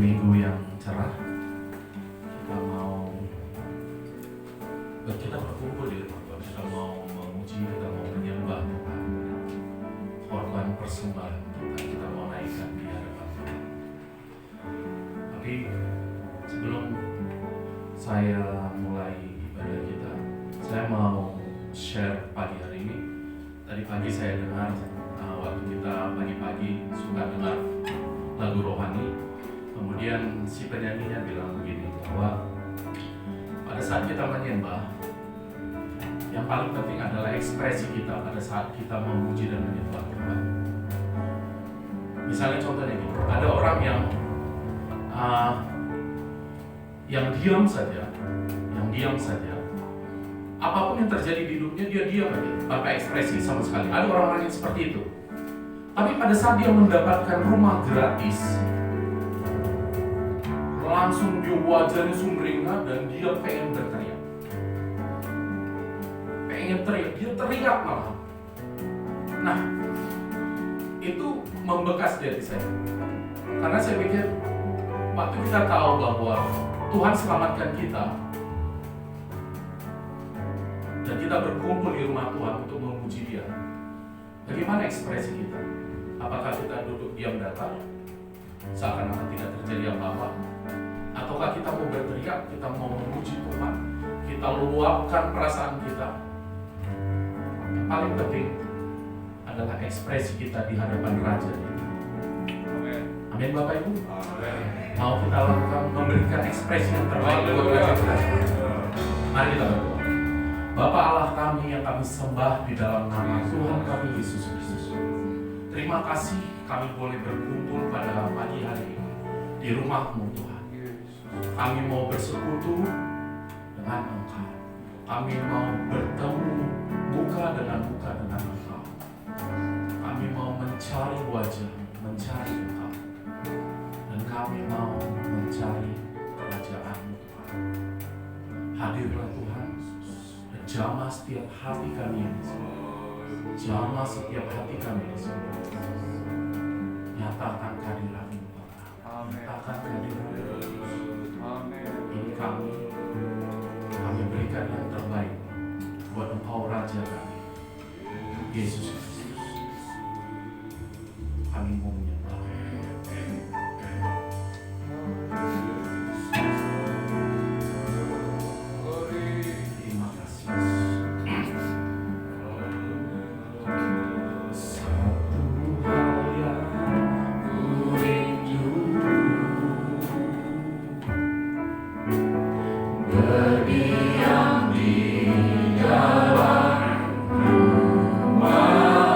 minggu yang cerah. Kita berkumpul di rumah Tuhan. Kita mau memuji, kita mau menyembah Tuhan. Korban persembahan Tuhan, kita mau naikkan di hadapan Tuhan. Tapi sebelum saya mulai ibadah kita, saya mau share pagi hari ini. Tadi pagi saya dengar waktu kita pagi-pagi suka dengar lagu rohani. Kemudian si penyanyinya bilang begini, bahwa pada saat kita menyembah, yang paling penting adalah ekspresi kita pada saat kita memuji dan menyembah Tuhan. Misalnya contohnya gitu, ada orang yang diam saja, apapun yang terjadi di hidupnya dia diam aja, tanpa ekspresi sama sekali. Ada orang-orang yang seperti itu. Tapi pada saat dia mendapatkan rumah gratis, langsung dia wajahnya sumringah dan dia pengen berteriak. Dia teriak malah. Nah, itu membekas di hati saya. Karena saya pikir, waktu kita tahu bahwa Tuhan selamatkan kita, dan kita berkumpul di rumah Tuhan untuk memuji Dia, bagaimana ekspresi kita? Apakah kita duduk diam datar, seakan-akan tidak terjadi apa-apa? Ataukah kita mau berteriak, kita mau memuji Tuhan, kita luapkan perasaan kita? Yang paling penting adalah ekspresi kita di hadapan Raja itu. Amin Bapak Ibu. Mau kita lakukan memberikan ekspresi yang terbaik buat Raja kita. Mari kita berdoa. Bapa Allah kami yang kami sembah di dalam nama Tuhan kami Yesus Kristus. Terima kasih kami boleh berkumpul pada pagi hari ini di rumah-Mu Tuhan. Kami mau bersekutu dengan Engkau. Kami mau bertemu muka dengan Engkau. Kami mau mencari wajah, mencari Engkau. Dan kami mau mencari kerajaan-Mu Tuhan. Hadirlah Tuhan, jamah setiap hati kami yang di sini. Jamah setiap hati kami di sini. Nyatakan kehadiran-Mu Tuhan. Nyatakan kehadiran-Mu. Ini kami berikan yang terbaik buat Engkau Raja kami, Yesus Kristus. Kami mau menyembah. Terima kasih. Satu hal yang ku rindu, berdiam di dalam rumah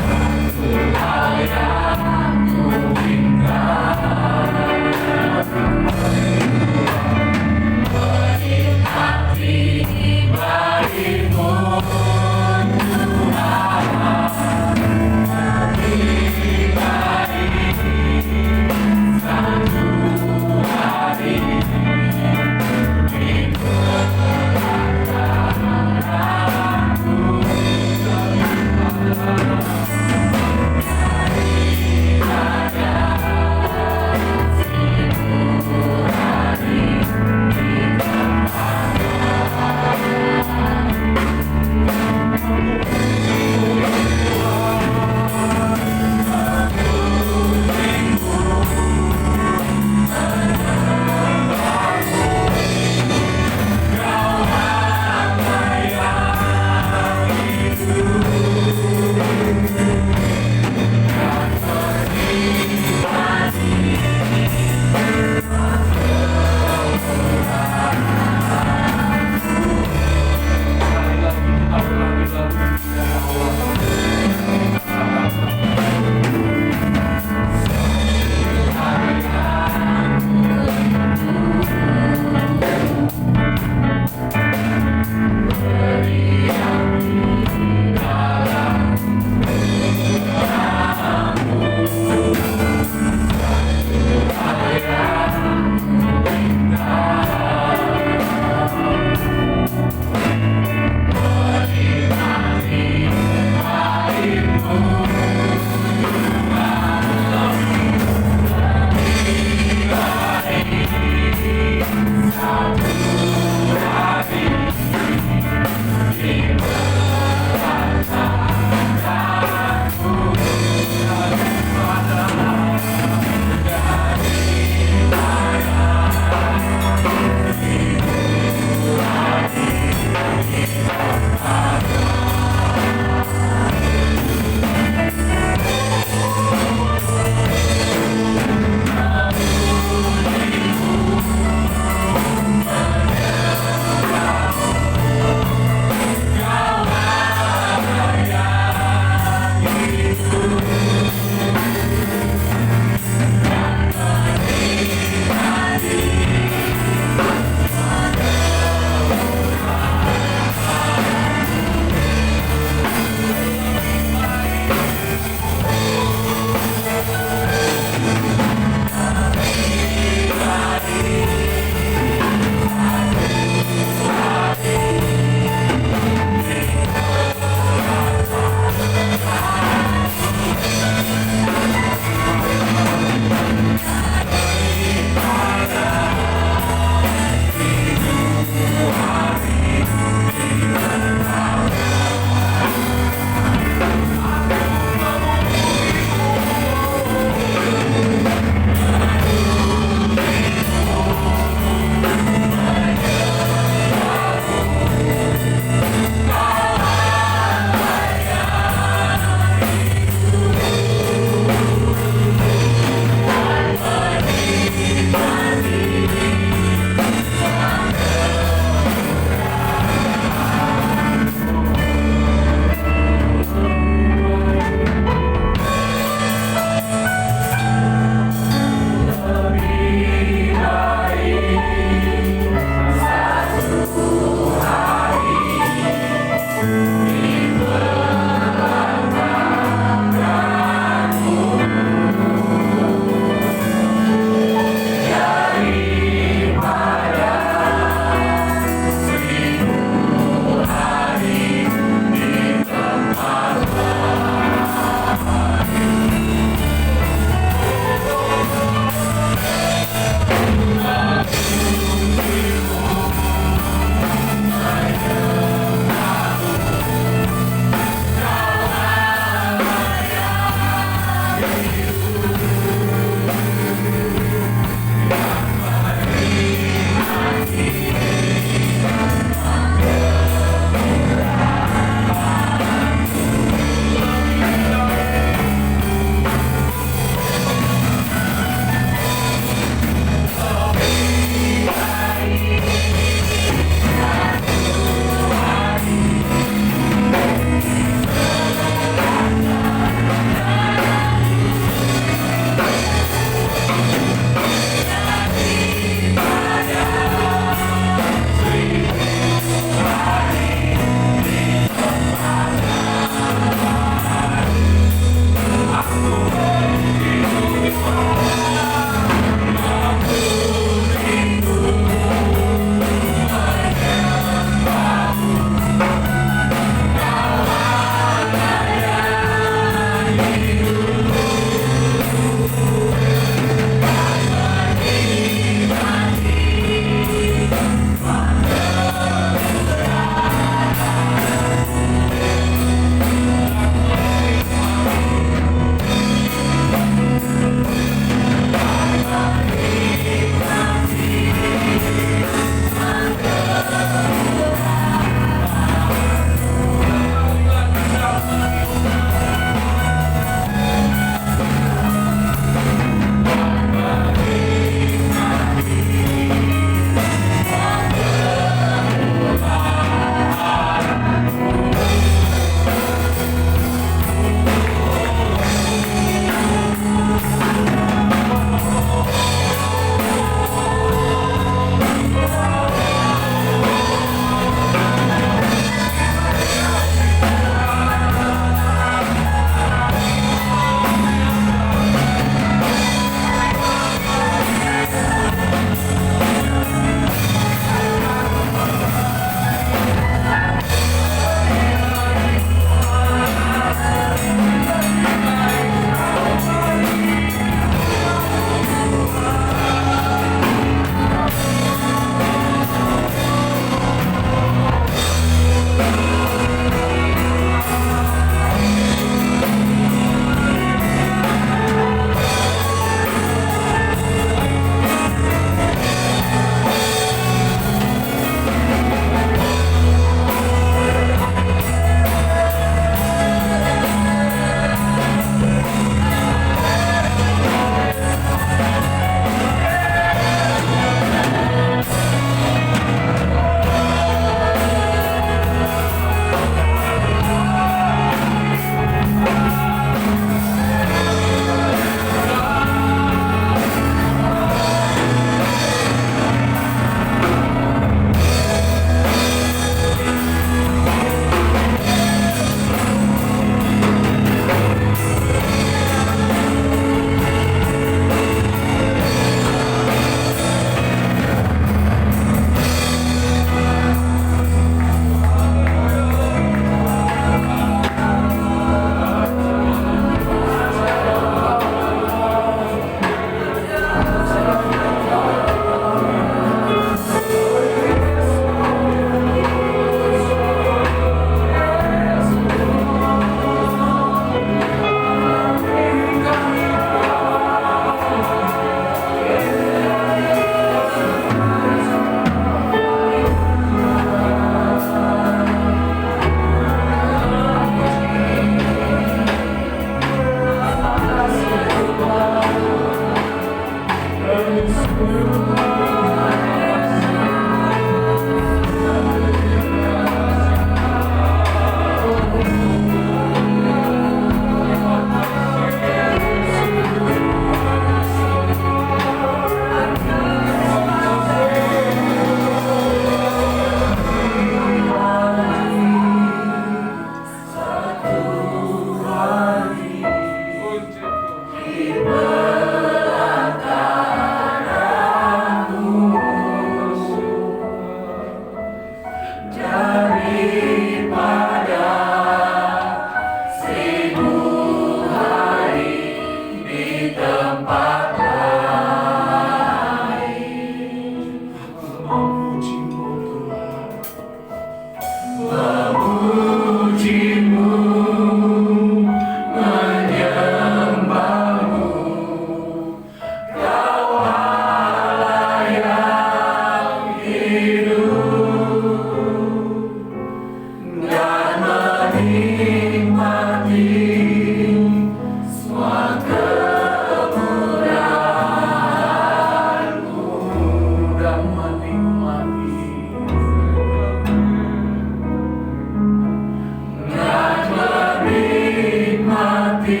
semua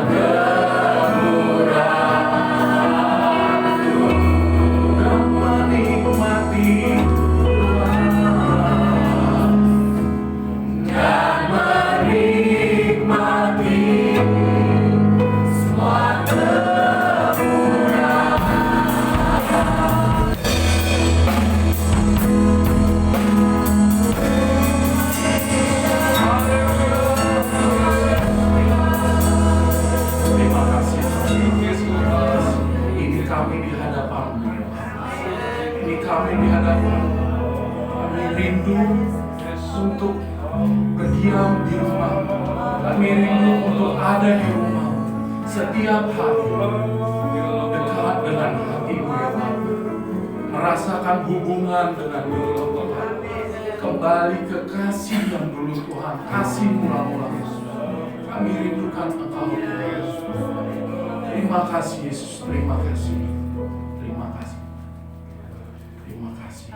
kemurahan-Mu, dan menikmati Tuhan, dan menikmati semua terima kasih Yesus. Ini kami di hadapan-Mu ya Allah. Ini kami di hadapan-Mu. Kami rindu untuk berdiam di rumah. Kami rindu untuk ada di rumah setiap hari, dekat dengan hati-Mu ya Allah. Merasakan hubungan dengan Dulu Tuhan. Kembali ke kasih yang dulu Tuhan, kasih mula-mula Yesus. Kami rindukan Engkau Tuhan. Terima kasih Yesus, terima kasih. Terima kasih. Terima kasih.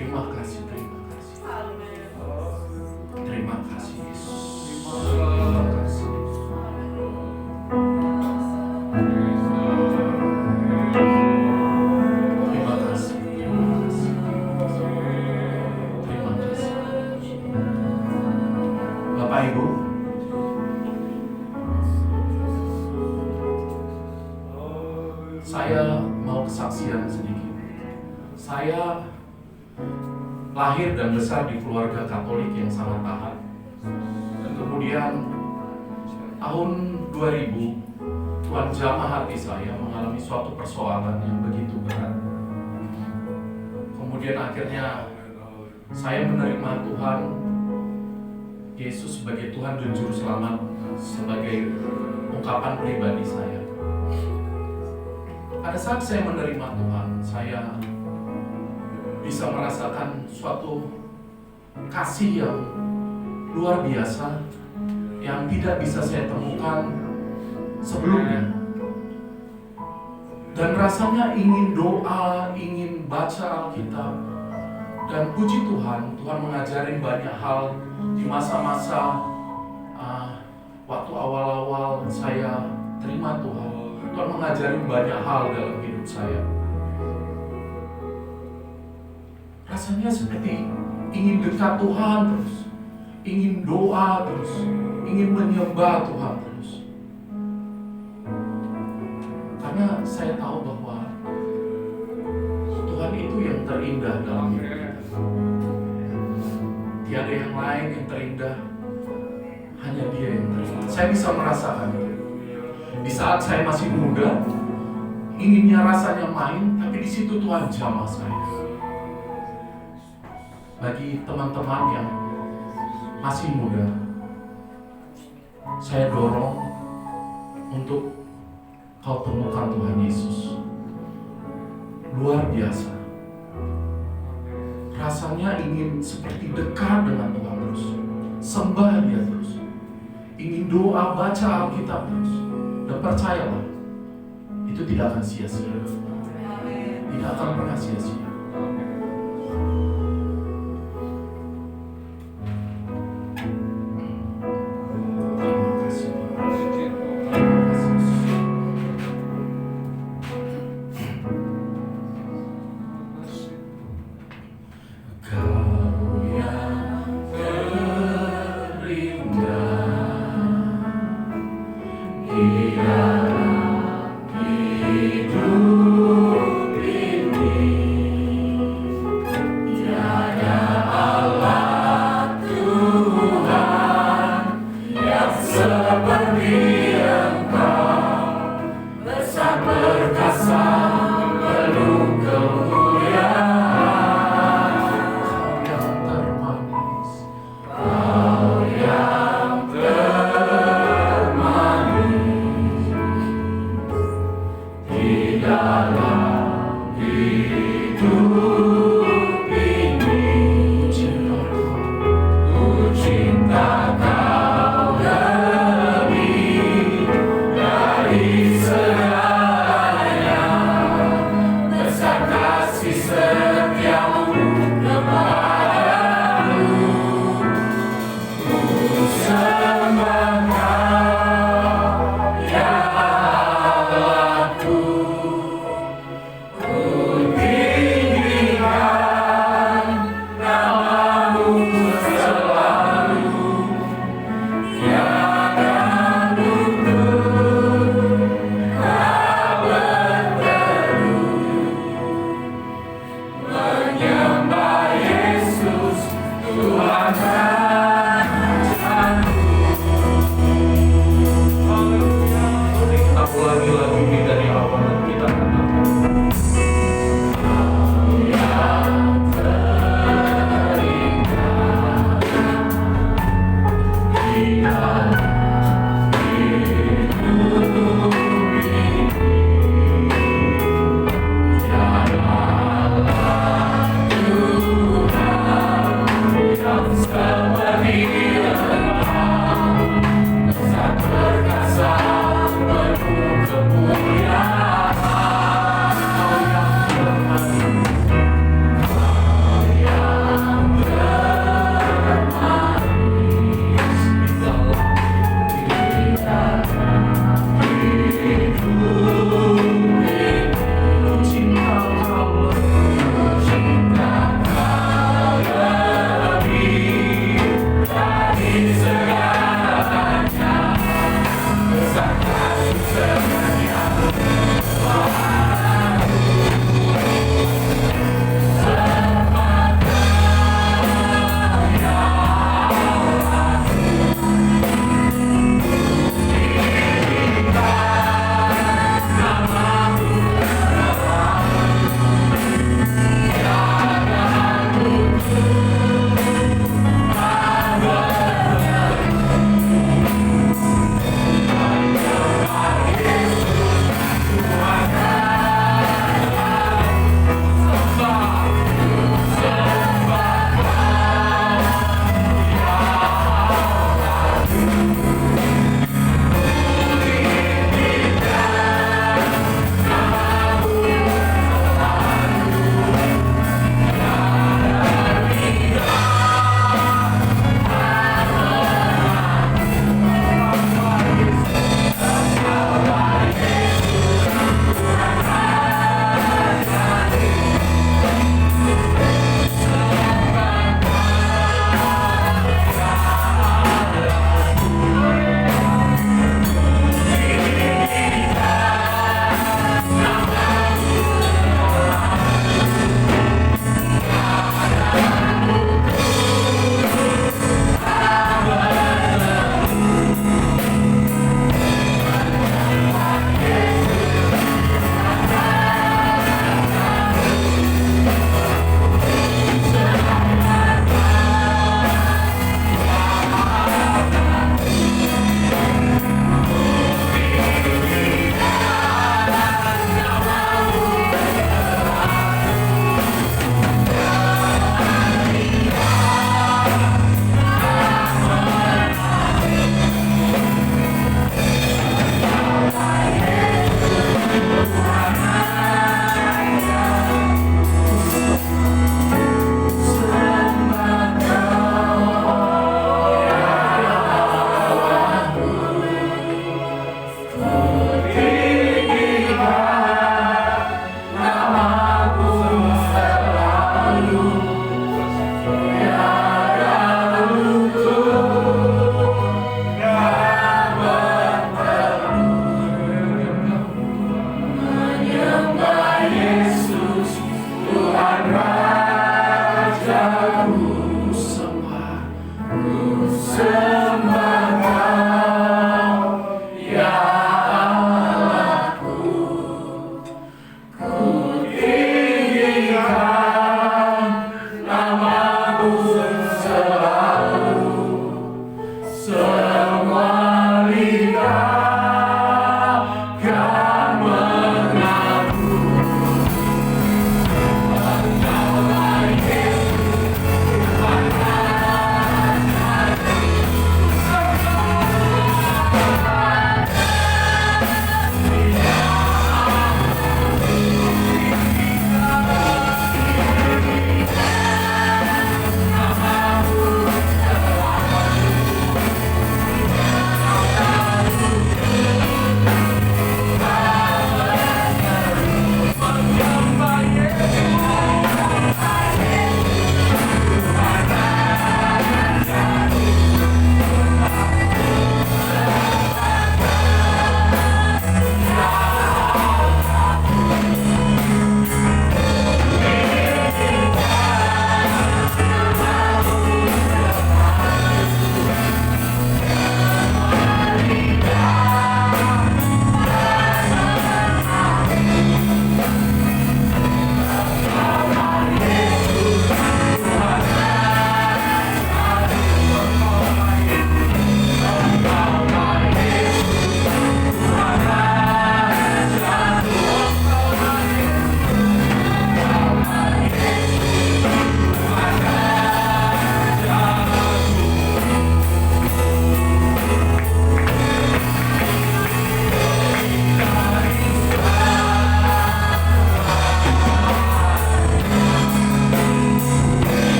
Terima kasih, terima kasih. Terima kasih Yesus. Terima kasih. Terima kasih, terima kasih. Terima kasih. Bapak Ibu, saya mau kesaksian sedikit. Saya lahir dan besar di keluarga Katolik yang sangat taat. Dan kemudian tahun 2000 Tuhan jamah hati saya mengalami suatu persoalan yang begitu berat. Kemudian akhirnya saya menerima Tuhan Yesus sebagai Tuhan dan Juru Selamat, sebagai ungkapan pribadi saya. Pada saat saya menerima Tuhan, saya bisa merasakan suatu kasih yang luar biasa yang tidak bisa saya temukan sebelumnya. Dan rasanya ingin doa, ingin baca Alkitab. Dan puji Tuhan, Tuhan mengajarin banyak hal di masa-masa waktu awal-awal saya terima Tuhan. Tuhan mengajarin banyak hal dalam hidup saya. Rasanya seperti ingin dekat Tuhan terus, ingin doa terus, ingin menyembah Tuhan terus. Karena saya tahu bahwa Tuhan itu yang terindah dalam hidup kita. Tiada yang lain yang terindah, hanya Dia yang terindah. Saya bisa merasakan itu. Di saat saya masih muda, inginnya rasanya main, tapi di situ Tuhan jamah saya. Bagi teman-teman yang masih muda, saya dorong untuk kau temukan Tuhan Yesus. Luar biasa. Rasanya ingin seperti dekat dengan Tuhan terus, sembah Dia terus, ingin doa, baca Alkitab terus. Dan percayalah, itu tidak akan sia-sia. Tidak akan pernah sia-sia. Hidup ini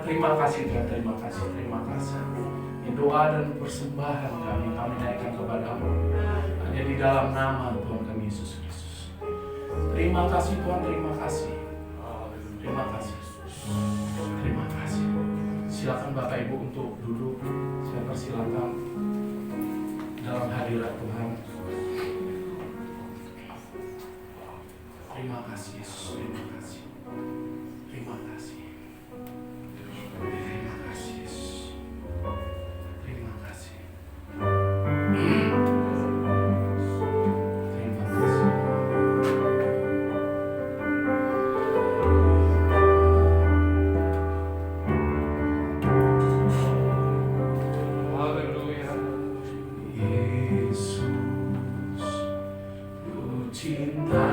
Terima kasih Tuhan, terima kasih, terima kasih. Ini doa dan persembahan kami naikkan kepada-Mu hanya di dalam nama Tuhan kami Yesus Kristus. Terima kasih Tuhan, terima kasih. Terima kasih. Terima kasih. Silakan Bapak Ibu untuk duduk. Saya persilakan. hadirat Tuhan. Terima kasih Yesus, terima kasih. Terima kasih. Terima kasih Yesus. Terima kasih. Terima kasih. Haleluya. Yesus, ku cinta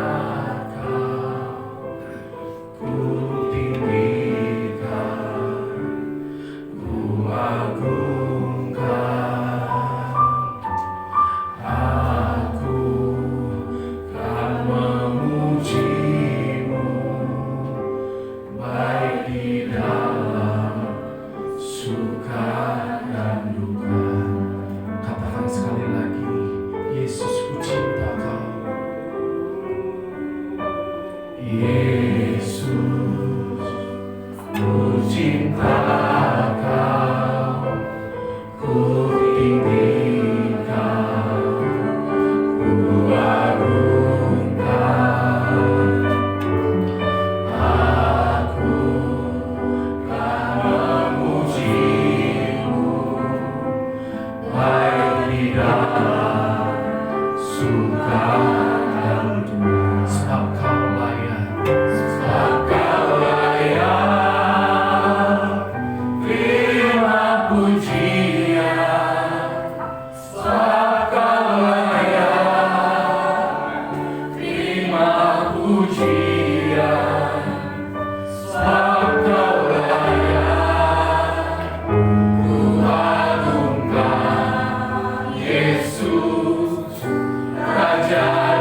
Raja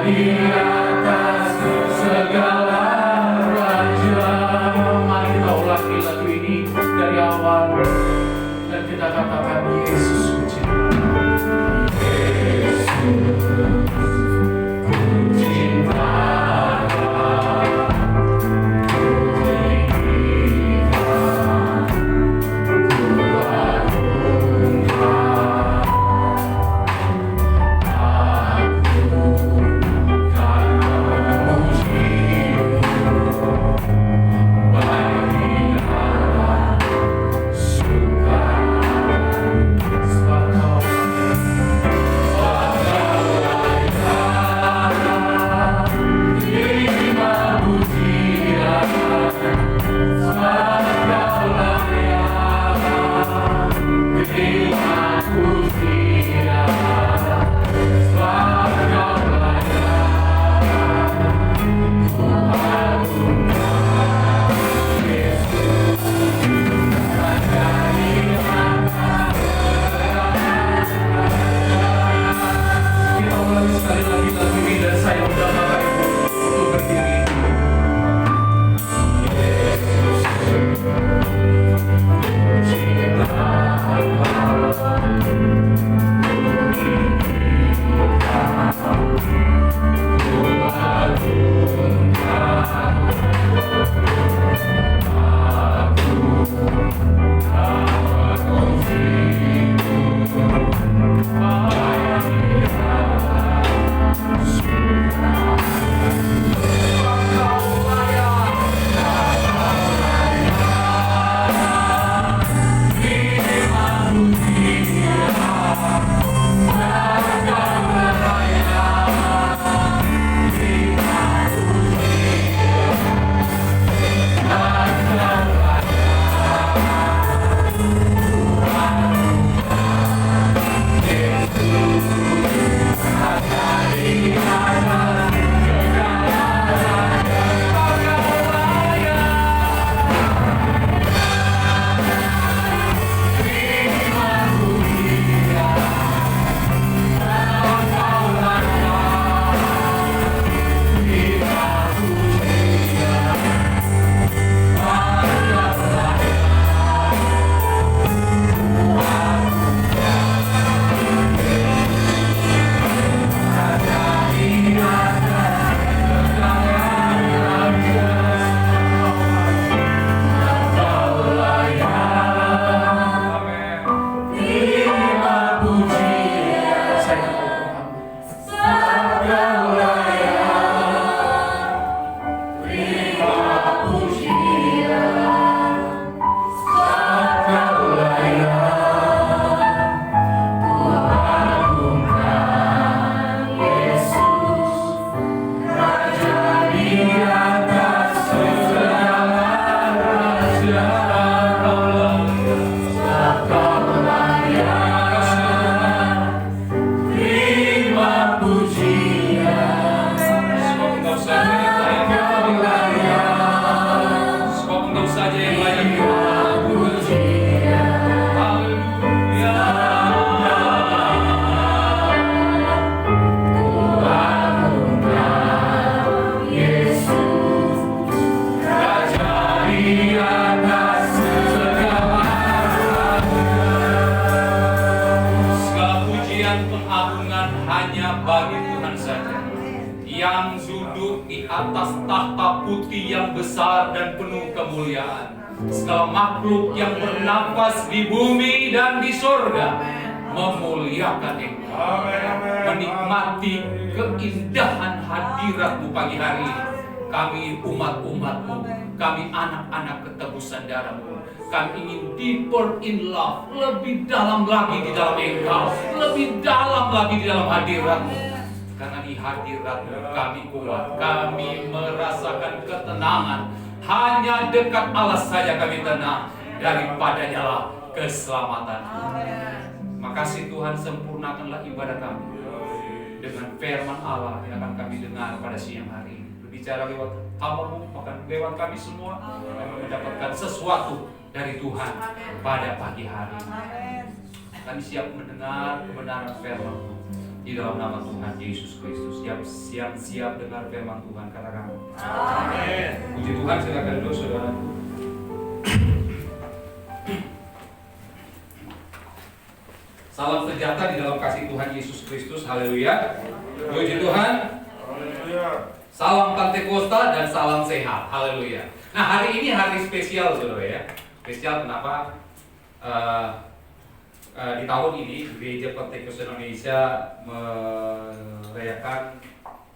dengan hanya bagi Tuhan saja, yang duduk di atas tahta putih yang besar dan penuh kemuliaan. Segala makhluk yang bernafas di bumi dan di surga memuliakan Engkau, menikmati keindahan hadirat-Mu pagi hari ini. Kami umat-umat-Mu, kami anak-anak ketebusan darah-Mu, kami ingin deeper in love, lebih dalam lagi di dalam Engkau, lebih dalam lagi di dalam hadirat-Mu. Karena di hadirat-Mu kami kuat, kami merasakan ketenangan. Hanya dekat Allah saja kami tenang, daripadanya lah keselamatan. Makasih Tuhan, sempurnakanlah ibadah kami dengan firman Allah yang akan kami dengar pada siang hari ini. Berbicara lewat hamba-Mu, bahkan lewat kami semua, kami mendapatkan sesuatu dari Tuhan pada pagi hari ini. Kami siap mendengar kebenaran firman-Mu di dalam nama Tuhan Yesus Kristus. Siap dengar firman Tuhan, katakan amin. Puji Tuhan, silakan duduk saudara. Salam sejahtera di dalam kasih Tuhan Yesus Kristus. Haleluya. Puji Tuhan. Salam Pantekosta dan salam sehat. Haleluya. Nah, hari ini hari spesial saudara ya. Spesial kenapa? Di tahun ini Gereja Pantekosta Indonesia merayakan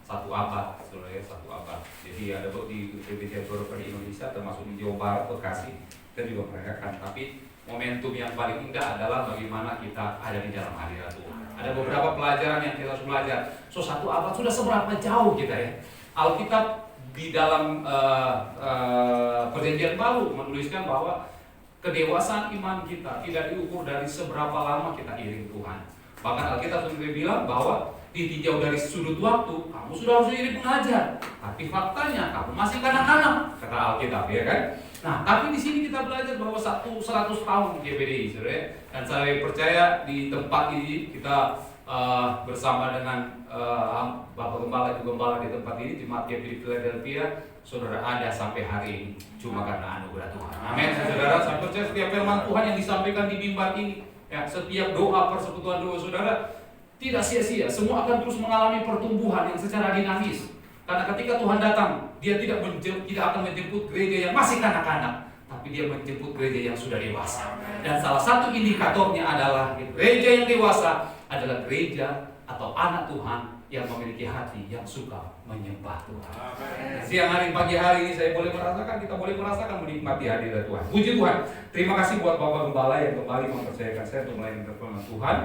satu abad, saudara ya, satu abad. Jadi ada di gereja beberapa di Indonesia, termasuk di Jawa Barat, Bekasi, kita juga merayakan. Tapi momentum yang paling indah adalah bagaimana kita ada di dalam hadirat Tuhan. Ada beberapa pelajaran yang kita harus belajar. So, satu abad sudah seberapa jauh kita ya. Alkitab di dalam Perjanjian Baru menuliskan bahwa kedewasaan iman kita tidak diukur dari seberapa lama kita iring Tuhan. Bahkan Alkitab sendiri bilang bahwa ditinjau dari sudut waktu, kamu sudah harus jadi pengajar. Tapi faktanya kamu masih kanak-kanak, kata Alkitab, ya kan? Nah, tapi di sini kita belajar bahwa 100 tahun GPDI, saudara. Dan saya percaya di tempat ini kita bersama dengan Bapak Gembala, Ibu Gembala di tempat ini, Jemaat GPDI Philadelphia, saudara ada sampai hari ini cuma karena anugerah Tuhan. Amin, saudara. Saya percaya setiap firman Tuhan yang disampaikan di mimbar ini, ya, setiap doa persekutuan doa saudara tidak sia-sia. Semua akan terus mengalami pertumbuhan yang secara dinamis. Karena ketika Tuhan datang, Dia tidak akan menjemput gereja yang masih kanak-kanak, tapi Dia menjemput gereja yang sudah dewasa. Dan salah satu indikatornya adalah gereja yang dewasa adalah gereja atau anak Tuhan yang memiliki hati yang suka menyembah Tuhan. Siang hari, pagi hari ini kita boleh merasakan menikmati hadirat Tuhan. Puji Tuhan. Terima kasih buat Bapak Gembala yang kembali mempercayakan saya untuk melayani firman Tuhan.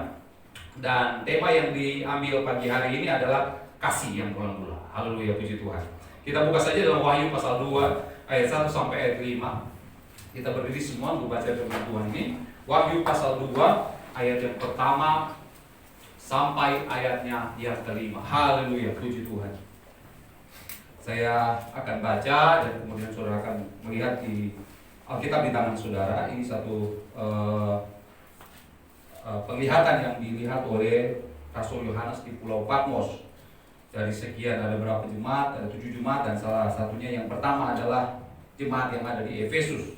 Dan tema yang diambil pagi hari ini adalah kasih yang bulan-bulan. Haleluya, puji Tuhan. Kita buka saja dalam Wahyu pasal 2 ayat 1 sampai ayat 5. Kita berdiri semua untuk baca firman Tuhan ini. Wahyu pasal 2 ayat yang pertama sampai ayatnya yang kelima. Haleluya, puji Tuhan. Saya akan baca dan kemudian saudara akan melihat di Alkitab di tangan saudara. Ini satu penglihatan yang dilihat oleh Rasul Yohanes di Pulau Patmos. Dari sekian ada berapa jemaat, ada 7 jemaat, dan salah satunya yang pertama adalah jemaat yang ada di Efesus.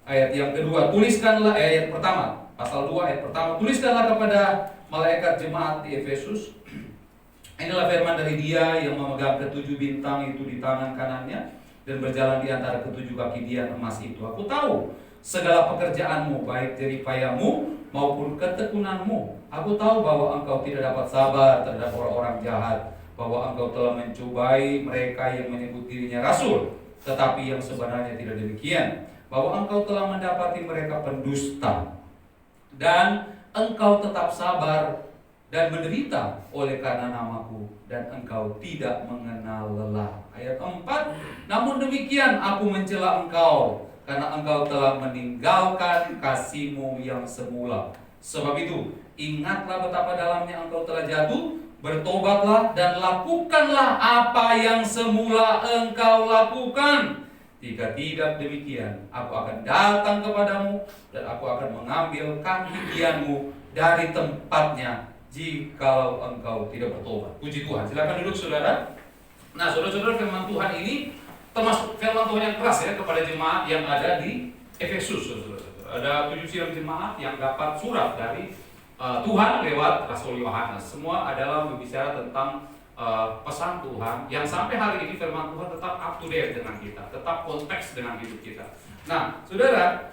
Ayat yang kedua, tuliskanlah, ayat pertama, pasal 2 ayat pertama, tuliskanlah kepada malaikat jemaat di Efesus. Inilah firman dari Dia yang memegang ke7 bintang itu di tangan kanannya dan berjalan di antara ke7 kaki Dia emas itu. Aku tahu segala pekerjaanmu, baik jeripayamu maupun ketekunanmu. Aku tahu bahwa engkau tidak dapat sabar terhadap orang-orang jahat, bahwa engkau telah mencobai mereka yang menyebut dirinya rasul, tetapi yang sebenarnya tidak demikian, bahwa engkau telah mendapati mereka pendusta, dan engkau tetap sabar dan menderita oleh karena namaku, dan engkau tidak mengenal lelah. Ayat 4, namun demikian aku mencela engkau, karena engkau telah meninggalkan kasihmu yang semula. Sebab itu, ingatlah betapa dalamnya engkau telah jatuh, bertobatlah dan lakukanlah apa yang semula engkau lakukan. Jika tidak demikian, aku akan datang kepadamu dan aku akan mengambil kehidupanmu dari tempatnya jikalau engkau tidak bertobat. Puji Tuhan. Silakan duduk saudara. Nah, saudara-saudara, firman Tuhan ini termasuk firman Tuhan yang keras ya kepada jemaat yang ada di Efesus. Saudara-saudara. Ada 7 silang jemaat yang dapat surat dari Tuhan lewat Rasul Yohanes. Semua adalah berbicara tentang pesan Tuhan yang sampai hari ini firman Tuhan tetap up to date dengan kita, tetap konteks dengan hidup kita. Nah, saudara,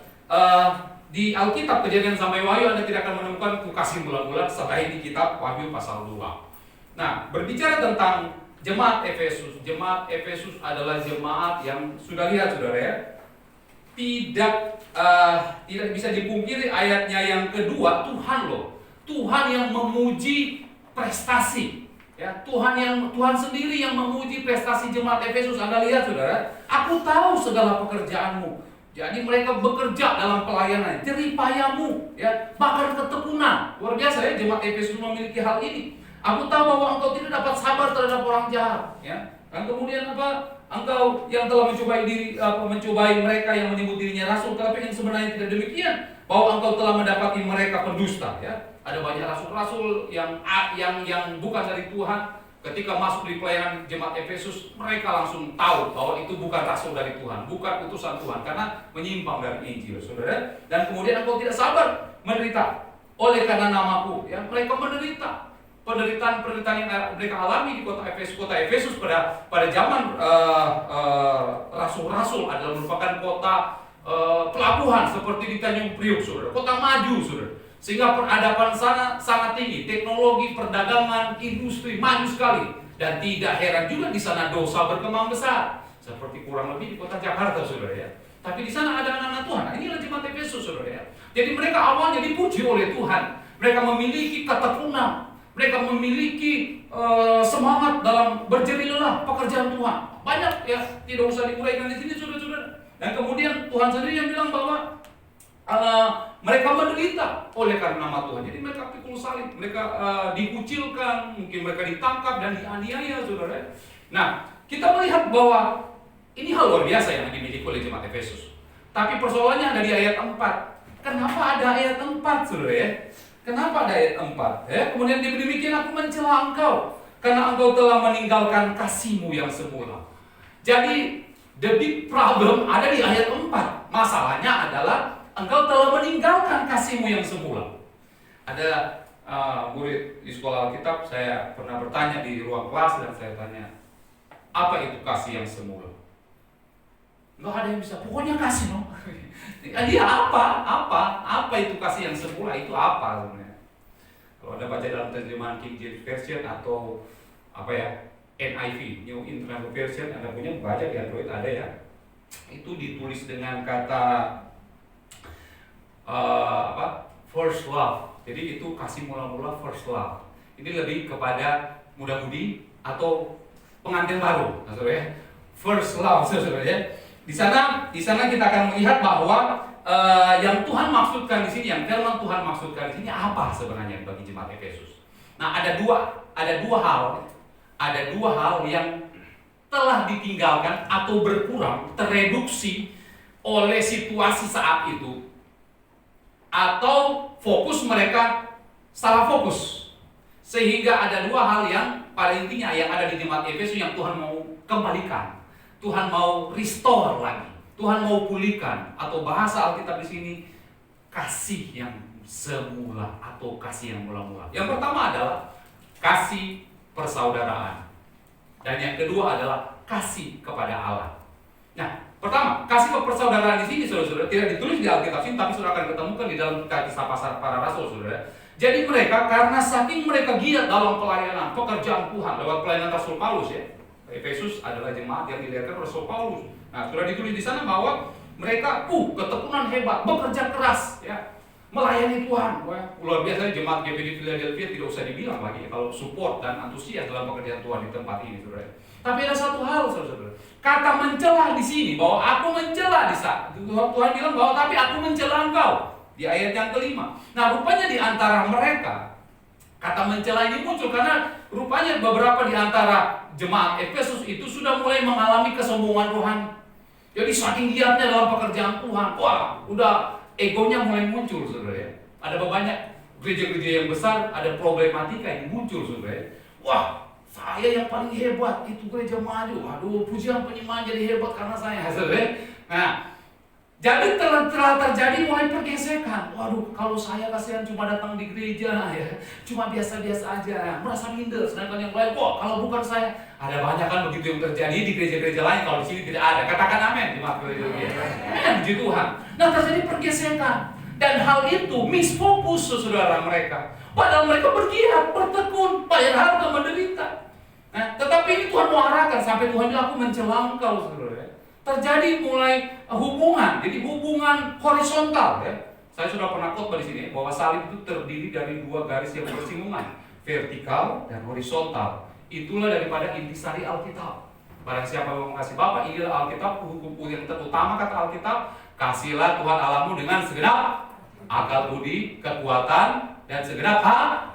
di Alkitab Kejadian sampai Wahyu Anda tidak akan menemukan kukasih mula-mula selain di kitab Wahyu pasal 2. Nah, berbicara tentang jemaat Efesus. Jemaat Efesus adalah jemaat yang sudah lihat saudara ya, tidak bisa dipungkiri ayatnya yang kedua, Tuhan loh. Tuhan yang memuji prestasi. Ya, Tuhan sendiri yang memuji prestasi jemaat Efesus. Anda lihat saudara, aku tahu segala pekerjaanmu. Jadi mereka bekerja dalam pelayanan, jeripayamu, ya, bahkan ketekunan. Luar biasa ya, jemaat Efesus memiliki hal ini. Aku tahu bahwa engkau tidak dapat sabar terhadap orang jahat, ya. Dan kemudian apa? Engkau yang telah mencobai mereka yang menyebut dirinya rasul, tapi yang sebenarnya tidak demikian. Bahwa engkau telah mendapati mereka pendusta, ya. Ada banyak rasul-rasul yang bukan dari Tuhan. Ketika masuk di pelayanan jemaat Efesus, mereka langsung tahu bahwa itu bukan rasul dari Tuhan, bukan utusan Tuhan, karena menyimpang dari Injil, saudara. Dan kemudian engkau tidak sabar menderita oleh karena namaku, ya. Mereka menderita. Penderitaan yang mereka alami di kota Efesus. Kota Efesus pada zaman rasul-rasul adalah merupakan kota pelabuhan seperti di Tanjung Priuk, saudara. Kota maju, saudara. Sehingga peradaban sana sangat tinggi, teknologi, perdagangan, industri maju sekali. Dan tidak heran juga di sana dosa berkembang besar, seperti kurang lebih di kota Jakarta, saudara ya. Tapi di sana ada anak-anak Tuhan. Nah, inilah jemaat Efesus, saudara ya. Jadi mereka awalnya dipuji oleh Tuhan. Mereka memiliki ketekunan. Mereka memiliki semangat dalam berjeri lelah pekerjaan Tuhan. Banyak ya, tidak usah diuraikan di sini, saudara-saudara. Dan kemudian Tuhan sendiri yang bilang bahwa mereka menderita oleh karena nama Tuhan. Jadi mereka pikul salib, mereka dikucilkan, mungkin mereka ditangkap dan dianiaya, saudara. Nah, kita melihat bahwa ini hal luar biasa yang dimiliki oleh jemaat Efesus. Tapi persoalannya ada di ayat 4. Kenapa ada ayat 4, saudara ya? Kenapa ada ayat 4? Ya, kemudian demikian aku mencela engkau karena engkau telah meninggalkan kasihmu yang semula. Jadi the big problem ada di ayat 4. Masalahnya adalah engkau telah meninggalkan kasihmu yang semula. Ada murid di sekolah Alkitab, saya pernah bertanya di ruang kelas dan saya tanya, apa itu kasih yang semula? Nggak ada yang bisa, pokoknya kasih no. Dia apa itu kasih yang semula, itu apa sebenarnya? Kalau Anda baca dalam terjemahan King James Version atau apa ya, NIV, New International Version, Anda punya baca di Android ada ya. Itu ditulis dengan kata first love. Jadi itu kasih mula-mula first love. Ini lebih kepada muda-mudi atau pengantin baru, saudara ya. First love, saudara ya. Di sana kita akan melihat bahwa yang Tuhan maksudkan di sini, yang firman Tuhan maksudkan di sini apa sebenarnya bagi jemaat Efesus. Nah, ada dua hal yang telah ditinggalkan atau berkurang, tereduksi oleh situasi saat itu, atau fokus mereka salah fokus, sehingga ada dua hal yang pada intinya yang ada di jemaat Efesus yang Tuhan mau kembalikan. Tuhan mau restore lagi, Tuhan mau pulihkan, atau bahasa Alkitab di sini kasih yang semula atau kasih yang mula-mula. Yang pertama adalah kasih persaudaraan, dan yang kedua adalah kasih kepada Allah. Nah, pertama kasih persaudaraan di sini, saudara-saudara, tidak ditulis di Alkitab sini, tapi saudara akan ketemukan di dalam kisah para rasul, saudara. Jadi mereka karena saking mereka giat dalam pelayanan pekerjaan Tuhan lewat pelayanan Rasul Paulus ya. Efesus adalah jemaat yang dilihatkan Rasul Paulus. Nah, sudah ditulis di sana bahwa mereka ketekunan hebat, bekerja keras, ya, melayani Tuhan. Wah, luar biasa jemaat GBD Philadelphia tidak usah dibilang lagi kalau support dan antusias dalam pekerjaan Tuhan di tempat ini, saudara. Tapi ada satu hal, saudara. Kata mencela di sini bahwa aku mencela di sana. Tuhan bilang bahwa tapi aku mencela engkau di ayat yang kelima. Nah, rupanya di antara mereka kata mencela ini muncul karena rupanya beberapa di antara jemaat Efesus itu sudah mulai mengalami kesombongan rohani. Jadi saking giatnya dalam pekerjaan Tuhan, wah, udah egonya mulai muncul, saudara ya. Ada banyak gereja-gereja yang besar, ada problematika yang muncul, saudara ya. Wah, saya yang paling hebat, itu gereja maju. Aduh, pujian penyembahan jadi hebat karena saya, saudara ya. Nah, Jadi telah terjadi mulai pergesekan. Waduh, kalau saya kasihan cuma datang di gereja ya, cuma biasa-biasa aja, merasa minder. Sedangkan yang lain, wah kalau bukan saya, ada banyak kan begitu yang terjadi di gereja-gereja lain. Kalau di sini tidak ada, katakan amin. Amin, puji Tuhan. Nah, terjadi pergesekan dan hal itu misfokus saudara mereka. Padahal mereka berjihad, bertekun, bayar harga, menderita. Nah, tetapi ini Tuhan mau arahkan sampai Tuhan bilang aku mencela engkau, saudara. Terjadi mulai hubungan, jadi hubungan horizontal ya. Saya sudah pernah khotbah di sini bahwa salib itu terdiri dari dua garis yang bersinggungan, vertikal dan horizontal. Itulah daripada intisari Alkitab. Barang siapa yang mengasihi Bapa, inilah Alkitab, hukum yang terutama kata Alkitab, kasihlah Tuhan Allahmu dengan segenap akal budi, kekuatan dan segenap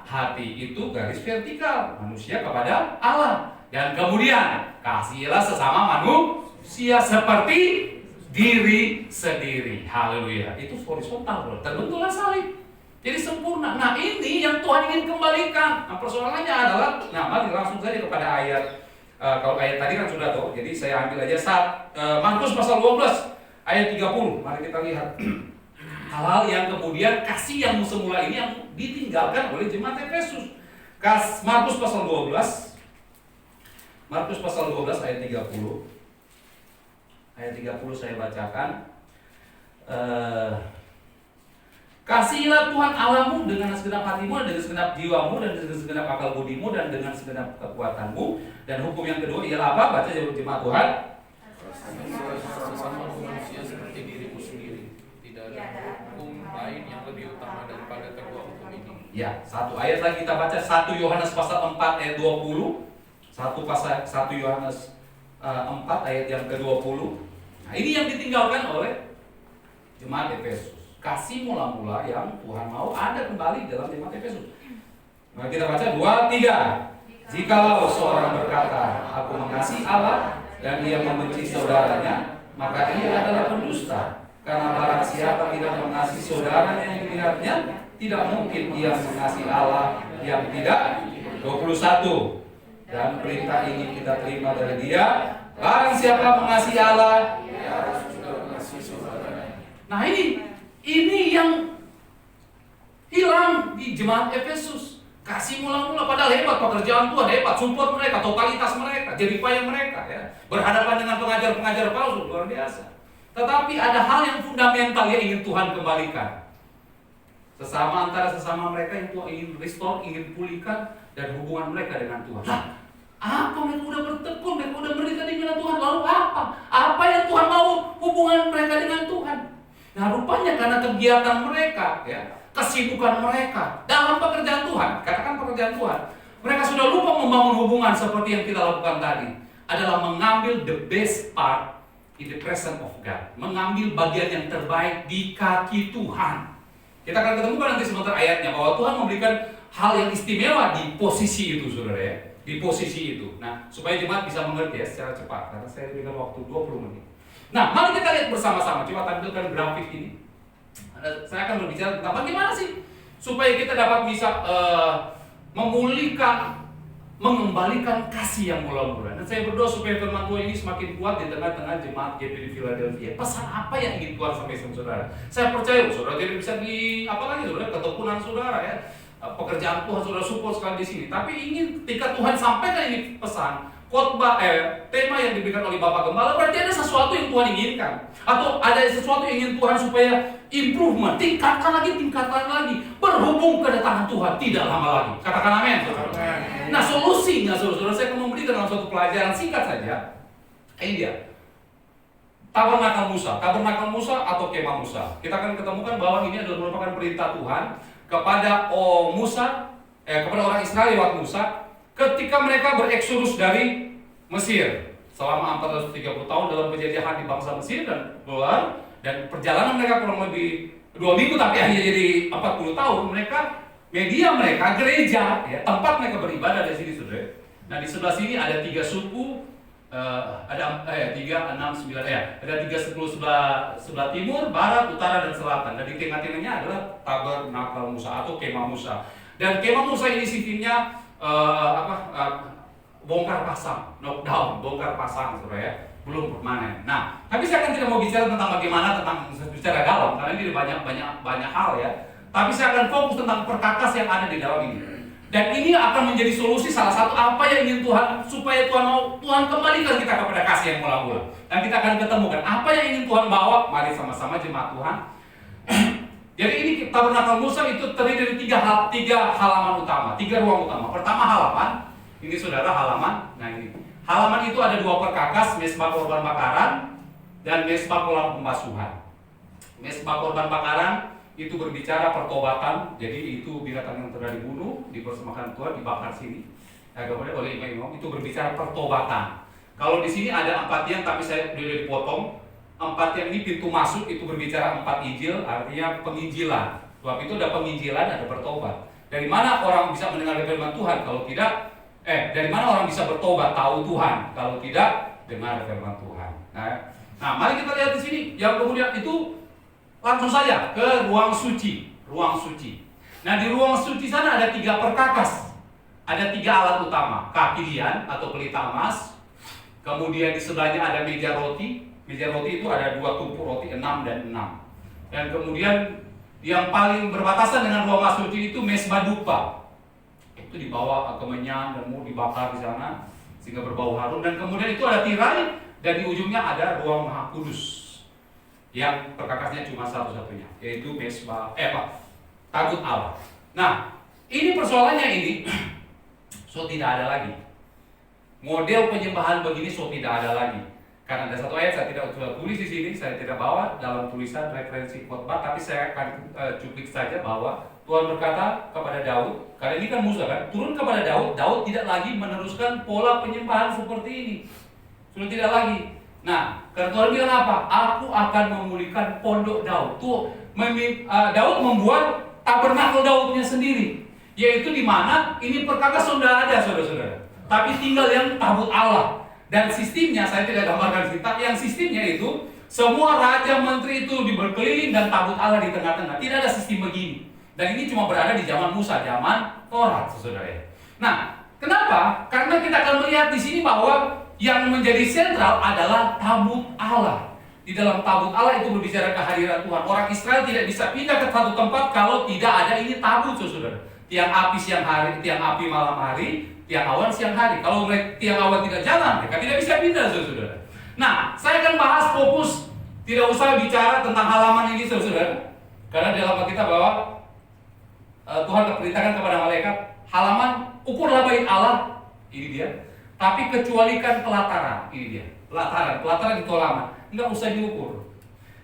hati. Itu garis vertikal, manusia kepada Allah. Dan kemudian kasihilah sesama manusia seperti diri sendiri. Haleluya. Itu horizontal, bro. Terbentuklah salib. Jadi sempurna. Nah, ini yang Tuhan ingin kembalikan. Nah, persoalannya adalah, nah mari langsung saja kepada ayat. Kalau ayat tadi kan sudah tahu. Jadi saya ambil aja Markus pasal 12 ayat 30. Mari kita lihat. Hal-hal yang kemudian kasih yang semula ini yang ditinggalkan oleh jemaat Efesus. Markus pasal 12. Markus pasal 12 ayat 30. Ayat 30 saya bacakan. Kasihilah Tuhan Allahmu dengan segenap hatimu, dan dengan segenap jiwamu, dan dengan segenap akal budimu, dan dengan segenap kekuatanmu. Dan hukum yang kedua ialah apa? Baca jemaat Tuhan. Sesama manusia seperti dirimu sendiri. Tidak ada hukum lain yang lebih utama daripada kedua hukum ini. Ya, satu ayat lagi kita baca, 1 Yohanes pasal 4 ayat 20. 1 Yohanes 4 ayat yang ke-20. Nah, ini yang ditinggalkan oleh jemaat Efesus. Kasih mula-mula yang Tuhan mau ada kembali dalam jemaat Efesus. Nah, kita baca 2, 3. Jikalau seorang berkata, aku mengasihi Allah, dan ia membenci saudaranya, maka ia adalah pendusta. Karena barang siapa tidak mengasihi saudaranya yang dilihatnya, tidak mungkin ia mengasihi Allah yang tidak. 21. Dan perintah ini kita terima dari Dia, barang siapa mengasihi Allah, Dia harus juga mengasihi saudaranya. Nah, ini yang hilang di jemaat Efesus. Kasih mula-mula, padahal hebat pekerjaan Tuhan, hebat support mereka, totalitas mereka, jeripaya mereka ya. Berhadapan dengan pengajar-pengajar palsu luar biasa. Tetapi ada hal yang fundamental yang ingin Tuhan kembalikan. Antara sesama mereka yang Tuhan ingin restore, ingin pulihkan, dan hubungan mereka dengan Tuhan. Nah, apa mereka udah bertekun, mereka udah berikan dengan Tuhan, lalu apa? Apa yang Tuhan mau hubungan mereka dengan Tuhan? Nah, rupanya karena kegiatan mereka, ya, kesibukan mereka dalam pekerjaan Tuhan, katakan pekerjaan Tuhan, mereka sudah lupa membangun hubungan seperti yang kita lakukan tadi. Adalah mengambil the best part in the presence of God, mengambil bagian yang terbaik di kaki Tuhan. Kita akan ketemukan nanti sebentar ayatnya bahwa Tuhan memberikan hal yang istimewa di posisi itu, saudara ya, di posisi itu. Nah, supaya jemaat bisa mengerti ya secara cepat, karena saya berikan waktu 20 menit. Nah, mari kita lihat bersama-sama. Coba tampilkan grafik ini. Saya akan berbicara tentang bagaimana sih supaya kita dapat bisa memulihkan, mengembalikan kasih yang mula-mula. Dan saya berdoa supaya firman Tuhan ini semakin kuat di tengah-tengah jemaat GP di Philadelphia. Pesan apa yang ingin Tuhan sampaikan saudara? Saya percaya saudara tidak bisa saudara, ketekunan saudara ya. Pekerjaan Tuhan saudara support sekali di sini. Tapi ingin ketika Tuhan sampaikan ini pesan, khotbah tema yang diberikan oleh Bapak Gembala, berarti ada sesuatu yang Tuhan inginkan, atau ada sesuatu yang ingin Tuhan supaya improvement, tingkatkan lagi, berhubung kedatangan Tuhan tidak lama lagi. Katakan amin, saudara. Nah, solusinya saudara, saya akan memberikan dalam suatu pelajaran singkat saja. Ini dia, Tabernakel Musa atau Kemah Musa. Kita akan ketemukan bahwa ini adalah merupakan perintah Tuhan kepada kepada orang Israel lewat Musa. Ketika mereka bereksodus dari Mesir selama 430 tahun dalam penjajahan di bangsa Mesir dan keluar, dan perjalanan mereka kurang lebih 2 minggu tapi hanya jadi 40 tahun, media mereka gereja ya, tempat mereka beribadah di sini saudara. Nah, di sebelah sini ada 3 suku, ada 3, 6, 9 ya, ada 3 suku sebelah timur, barat, utara dan selatan. Dan di tengah-tengahnya adalah Tabernakel Musa atau Kemah Musa. Dan Kemah Musa ini sistemnya bongkar pasang, knockdown, bongkar pasang, saudara ya. belum permanen. Nah, tapi saya kan tidak mau bicara tentang bagaimana tentang secara dalam karena ini banyak hal ya. Tapi saya akan fokus tentang perkakas yang ada di dalam ini. Dan ini akan menjadi solusi salah satu apa yang ingin Tuhan supaya Tuhan kembalikan kita kepada kasih yang mula-mula. Dan kita akan ketemukan apa yang ingin Tuhan bawa. Mari sama-sama jemaat Tuhan. Jadi ini tabernakel Musa itu terdiri dari tiga halaman utama, 3 ruang utama. Pertama halaman, ini saudara halaman. Nah ini halaman itu ada 2 perkakas, mesbah korban bakaran dan mesbah kolam pembasuhan. Mesbah korban bakaran itu berbicara pertobatan, jadi itu binatang yang telah dibunuh, dipersembahkan Tuhan, dibakar sini. Kemudian oleh imam itu berbicara pertobatan. Kalau di sini ada 4 tiang, tapi saya sudah dipotong. 4 tiang ini pintu masuk itu berbicara 4 Injil, artinya penginjilan. Sebab itu ada penginjilan, ada bertobat. Dari mana orang bisa mendengar firman Tuhan? Kalau tidak, dari mana orang bisa bertobat, tahu Tuhan? Kalau tidak, dengar firman Tuhan. Nah, mari kita lihat di sini. Yang kemudian itu langsung saja ke ruang suci, ruang suci. Nah di ruang suci sana ada 3 perkakas, ada 3 alat utama, kaki dian atau pelita emas. Kemudian di sebelahnya ada meja roti. Meja roti itu ada 2 tumpuk roti 6 dan 6. Dan kemudian yang paling berbatasan dengan ruang suci itu mesbah dupa. Itu dibawa kemenyan dan mau dibakar di sana sehingga berbau harum. Dan kemudian itu ada tirai dan di ujungnya ada ruang maha kudus. Yang perkakasnya cuma satu-satunya, yaitu mesbah tabut Allah. Nah, ini persoalannya ini, so tidak ada lagi. Model penyembahan begini so tidak ada lagi. Karena ada satu ayat saya tidak tulis di sini, saya tidak bawa dalam tulisan referensi khotbah, tapi saya akan cuplik saja bahwa Tuhan berkata kepada Daud, karena ini kan Musa kan, turun kepada Daud, Daud tidak lagi meneruskan pola penyembahan seperti ini. Sudah tidak lagi. Nah, karena Tuhan bilang apa? Aku akan memulihkan pondok Daud. Daud membuat tabernakel Daudnya sendiri, yaitu di mana ini perkakas sudah ada, saudara-saudara. Tapi tinggal yang tabut Allah. Dan sistemnya saya tidak gambarkan kita. Yang sistemnya itu semua raja menteri itu berkeliling dan tabut Allah di tengah-tengah. Tidak ada sistem begini. Dan ini cuma berada di zaman Musa, zaman Taurat, saudara. Nah, kenapa? Karena kita akan melihat di sini bahwa yang menjadi sentral adalah tabut Allah. Di dalam tabut Allah itu berbicara kehadiran Tuhan. Orang Israel tidak bisa pindah ke satu tempat kalau tidak ada ini tabut, saudara. Tiang api siang hari, tiang api malam hari, tiang awan siang hari. Kalau tiang awan tidak jalan, mereka tidak bisa pindah, saudara. Nah, saya akan bahas fokus, tidak usah bicara tentang halaman ini, saudara. Karena di dalam kita bahwa Tuhan perintahkan kepada malaikat, halaman ukurlah bait Allah, ini dia. Tapi kecualikan pelataran, ini dia. Pelataran itu halaman, enggak usah diukur.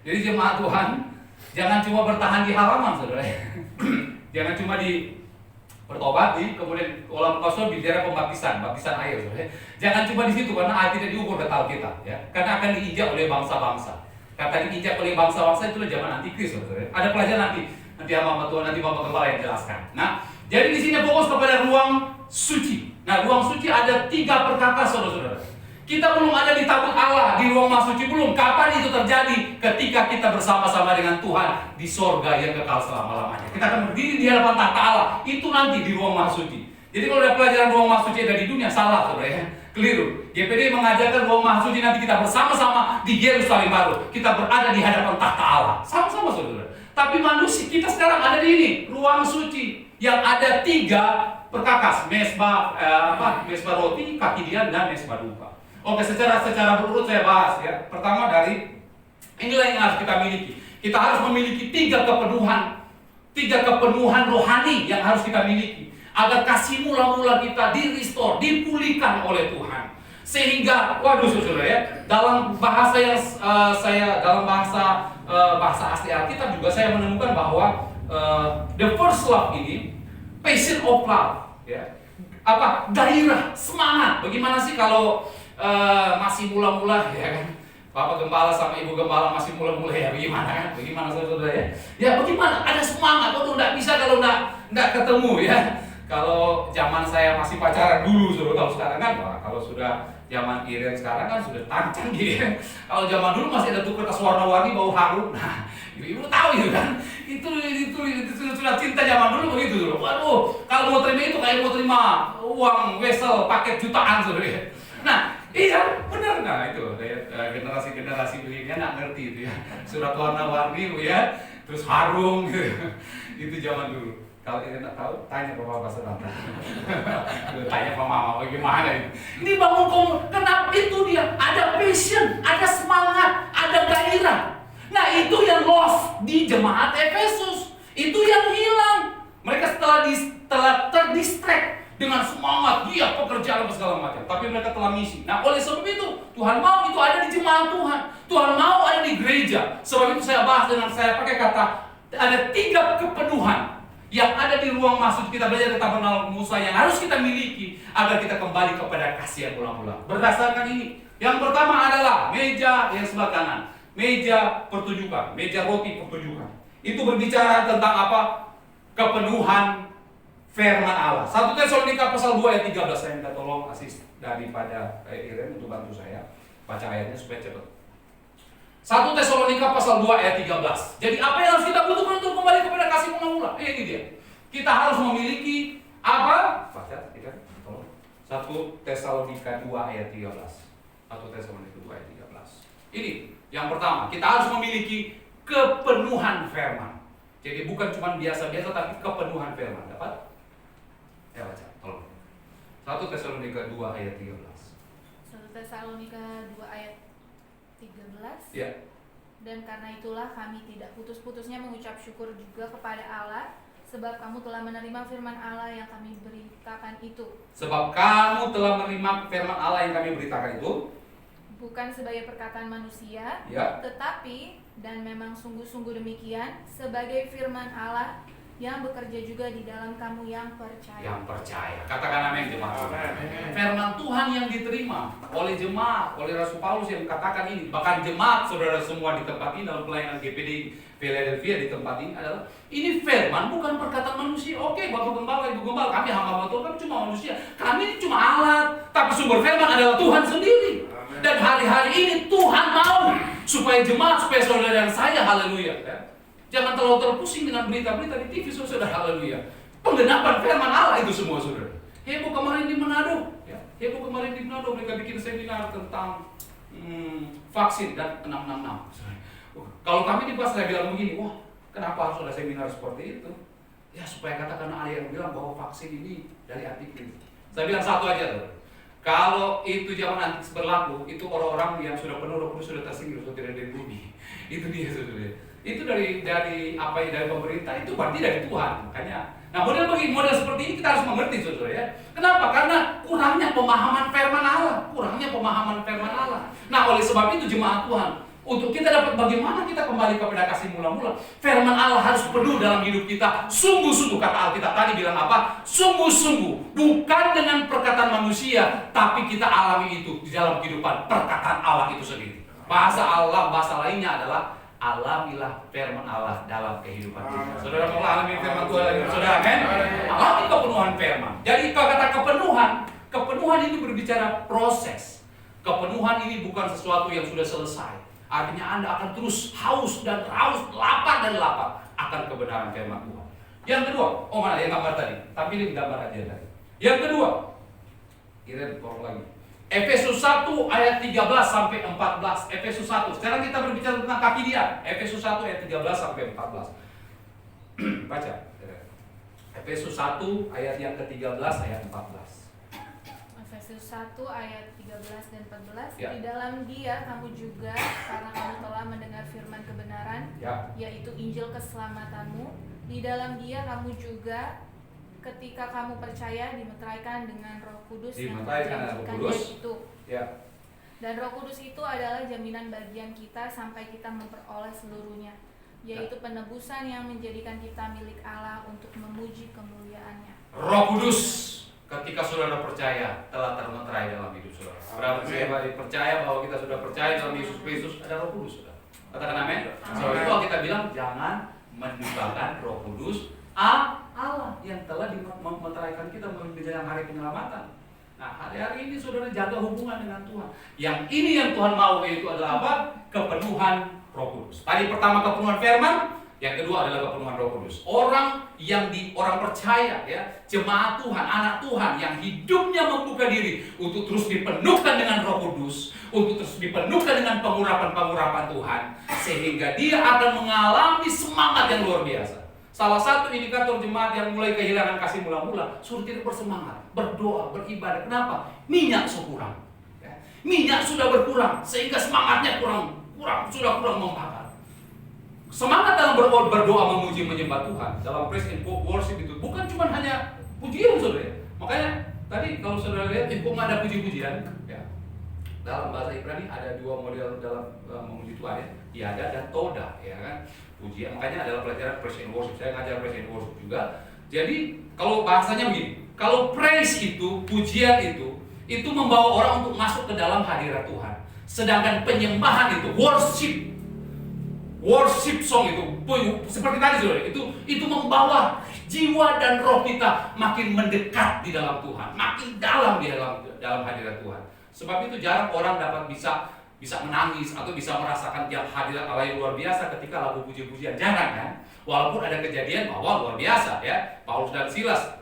Jadi jemaat Tuhan, jangan cuma bertahan di halaman, saudara. Jangan cuma di bertobat di kemudian kolam kosong bicara baptisan air, saudara. Jangan cuma di situ karena air tidak diukur kata Alkitab, ya. Karena akan diinjak oleh bangsa-bangsa. Kata diinjak oleh bangsa-bangsa itulah zaman antikris, saudara. Ada pelajaran nanti hamba Tuhan, nanti Bapak Gembala yang jelaskan. Nah, jadi di sini fokus kepada ruang suci. Nah, ruang suci ada 3 perkakas, saudara-saudara. Kita belum ada di tabut Allah, di ruang maha suci belum. Kapan itu terjadi? Ketika kita bersama-sama dengan Tuhan di sorga yang kekal selama-lamanya. Kita akan berdiri di hadapan tahta Allah. Itu nanti di ruang maha suci. Jadi kalau ada pelajaran ruang maha suci ada di dunia, salah, saudara ya. Keliru. GPD mengajarkan ruang maha suci nanti kita bersama-sama di Yerusalem baru. Kita berada di hadapan tahta Allah. Sama-sama, saudara. Tapi manusia kita sekarang ada di ini, ruang suci yang ada 3 perkakas, mesbah roti, kaki dian dan mesbah dupa. Oke, secara berurut saya bahas ya. Pertama dari inilah yang harus kita miliki. Kita harus memiliki 3 kepenuhan rohani yang harus kita miliki agar kasih mula-mula kita di-restore, dipulihkan oleh Tuhan. Sehingga, waduh saudara ya, dalam bahasa yang bahasa asli Alkitab juga saya menemukan bahwa the first love ini passion of love, ya. Gairah, semangat. Bagaimana sih kalau masih mula-mula, ya kan? Bapak Gembala sama Ibu Gembala masih mula-mula, ya bagaimana kan? Bagaimana saudara ya? Ya bagaimana? Ada semangat. Waduh, nggak bisa kalau nggak ketemu ya. Kalau zaman saya masih pacaran dulu, saudara, kalau sekarang kan, wah, kalau sudah zaman Iren sekarang kan sudah tancang gitu ya. Kalau zaman dulu masih ada tuh kertas warna-warni bau harum. Nah, ibu tahu itu kan? Itu sudah cinta zaman dulu begitu, saudara. Waduh, kalau mau terima itu kayak mau terima uang wesel paket jutaan, saudara. Nah, Iya, benar. Nah itu generasi ini nggak ngerti itu ya. Surat warna-warni ya, terus harum gitu. Itu zaman dulu. Kalau ini nggak tahu, tanya ke Bapak Saudara. Tanya ke Mama, bagaimana itu? Ini bangun kamu, kenapa itu dia? Ada passion, ada semangat, ada gairah. Nah itu yang lost di jemaat Efesus. Itu yang hilang. Mereka setelah terdistract dengan semangat, dia pekerjaan apa segala macam. Tapi mereka telah misi. Nah oleh sebab itu, Tuhan mau itu ada di jemaat Tuhan. Tuhan mau ada di gereja. Sebab itu saya bahas dengan saya pakai kata, ada 3 kepenuhan yang ada di ruang masuk kita belajar tentang Tabernakel Musa yang harus kita miliki agar kita kembali kepada kasih yang ulang-ulang. Berdasarkan ini, yang pertama adalah meja yang sebelah kanan, meja pertunjukan, meja roti pertunjukan. Itu berbicara tentang apa? Kepenuhan firman Allah. 1 Tesalonika pasal 2 ayat 13. Saya minta tolong asis daripada Irene untuk bantu saya baca ayatnya supaya cepat. 1 Tesalonika pasal 2 ayat 13. Jadi apa yang harus kita butuhkan untuk kembali kepada kasih pengamulan? Ini dia. Kita harus memiliki apa? Baca, tidak? Tolong. 1 Tesalonika 2 ayat 13. 1 Tesalonika 2 ayat 13. Ini yang pertama, kita harus memiliki kepenuhan firman. Jadi bukan cuma biasa-biasa tapi kepenuhan firman. Dapat? Ya baca, tolong. 1 Tesalonika 2 ayat 13. 1 Tesalonika 2 ayat 13. Ya. Dan karena itulah kami tidak putus-putusnya mengucap syukur juga kepada Allah, sebab kamu telah menerima firman Allah yang kami beritakan itu. Sebab kamu telah menerima firman Allah yang kami beritakan itu. Bukan sebagai perkataan manusia, Ya. tetapi dan memang sungguh-sungguh demikian sebagai firman Allah yang bekerja juga di dalam kamu yang percaya. Yang percaya. Katakan amin jemaat. Firman Tuhan yang diterima oleh jemaat, oleh Rasul Paulus yang katakan ini. Bahkan jemaat saudara semua di tempat ini dalam pelayanan GPD Philadelphia di tempat ini adalah ini firman bukan perkataan manusia. Oke, Bapak Gembala, Ibu Gembala, kami hamba betul, kami cuma manusia. Kami ini cuma alat. Tapi sumber firman adalah Tuhan sendiri. Dan hari-hari ini Tuhan mau supaya jemaat, supaya saudara dan saya, haleluya. Jangan terlalu terpusing dengan berita-berita di TV, saudara, haleluya. Penggenapan firman Allah itu semua, saudara. Heboh kemarin di Manado, ya. Heboh kemarin di Manado mereka bikin seminar tentang vaksin dan 666. Kalau kami dibahas, saya bilang begini, wah, kenapa harus ada seminar seperti itu? Ya supaya katakan ada yang bilang bahwa vaksin ini dari antikris. Saya bilang satu aja, saudara. Kalau itu zaman antikris berlaku, itu orang-orang yang sudah penuh Roh Kudus sudah tersinggung, sudah tidak dari bumi. Itu dia, saudara. Itu dari apa yang dari pemerintah, itu berarti dari Tuhan. Makanya, nah model seperti ini kita harus mengerti, saudara ya. Kenapa? Karena kurangnya pemahaman firman Allah, Nah, oleh sebab itu jemaat Tuhan, untuk kita dapat bagaimana kita kembali kepada kasih mula-mula, firman Allah harus penuh dalam hidup kita. Sungguh-sungguh, kata Alkitab tadi bilang apa? Sungguh-sungguh, bukan dengan perkataan manusia, tapi kita alami itu di dalam kehidupan perkataan Allah itu sendiri. Bahasa Allah, bahasa lainnya adalah alamilah firman Allah dalam kehidupan kita. Saudara mau alami firman Tuhan lagi, saudara kan? Alami kepenuhan firman. Jadi kalau kata kepenuhan ini berbicara proses. Kepenuhan ini bukan sesuatu yang sudah selesai. Artinya Anda akan terus haus, lapar akan kebenaran firman Tuhan. Yang kedua, mana yang gambar tadi? Tampilin gambar aja tadi. Yang kedua, kita tolong lagi. Efesus 1 ayat 13 sampai 14. Efesus 1. Sekarang kita berbicara tentang kaki dia. Efesus 1 ayat 13 sampai 14. Baca. Efesus 1 ayat yang ke-13 ayat 14. Efesus 1 ayat 13 dan 14. Ya. Di dalam Dia kamu juga, karena kamu telah mendengar firman kebenaran, Ya. yaitu Injil keselamatanmu. Di dalam Dia kamu juga, ketika kamu percaya, dimeteraikan dengan Roh Kudus yang dijanjikan itu. Ya. Dan Roh Kudus itu adalah jaminan bagian kita sampai kita memperoleh seluruhnya, yaitu penebusan yang menjadikan kita milik Allah untuk memuji kemuliaan-Nya. Roh Kudus ketika saudara percaya telah termeterai dalam hidup saudara. Berarti saya percaya bahwa kita sudah percaya dalam Yesus Kristus, ada Roh Kudus, saudara. Katakan amin. Sebab itu kita bilang jangan mendustakan Roh Kudus Allah yang telah memeteraikan kita menjelang hari penyelamatan. Nah, hari-hari ini saudara jaga hubungan dengan Tuhan. Yang ini yang Tuhan mau, yaitu adalah apa? Kepenuhan Roh Kudus. Tadi pertama kepenuhan firman, yang kedua adalah kepenuhan Roh Kudus. Orang yang orang percaya ya, jemaat Tuhan, anak Tuhan yang hidupnya membuka diri untuk terus dipenuhkan dengan Roh Kudus, untuk terus dipenuhkan dengan pengurapan-pengurapan Tuhan, sehingga dia akan mengalami semangat yang luar biasa. Salah satu indikator jemaat yang mulai kehilangan kasih mula-mula, suruh tidak bersemangat, berdoa, beribadah. Kenapa? Minyak kurang. Ya. Minyak sudah berkurang, sehingga semangatnya sudah kurang membakar. Semangat dalam berdoa, memuji, menyembah Tuhan, dalam praise and worship itu bukan cuma hanya pujian, saudara. Makanya tadi kalau saudara lihat, kok nggak ada puji-pujian? Ya. Dalam bahasa Ibrani ada dua model dalam memuji Tuhan, ya, tiada dan toda, ya kan? Pujian, makanya adalah pelajaran praise and worship. Saya ngajar praise and worship juga. Jadi kalau bahasanya begini, kalau praise itu, pujian itu membawa orang untuk masuk ke dalam hadirat Tuhan. Sedangkan penyembahan itu, worship song itu, seperti tadi saudara, itu membawa jiwa dan roh kita makin mendekat di dalam Tuhan, makin dalam di dalam hadirat Tuhan. Sebab itu jarang orang dapat bisa menangis atau bisa merasakan hadirat Allah yang luar biasa ketika lagu puji-pujian. Jarang kan? Walaupun ada kejadian bahwa luar biasa ya, Paulus dan Silas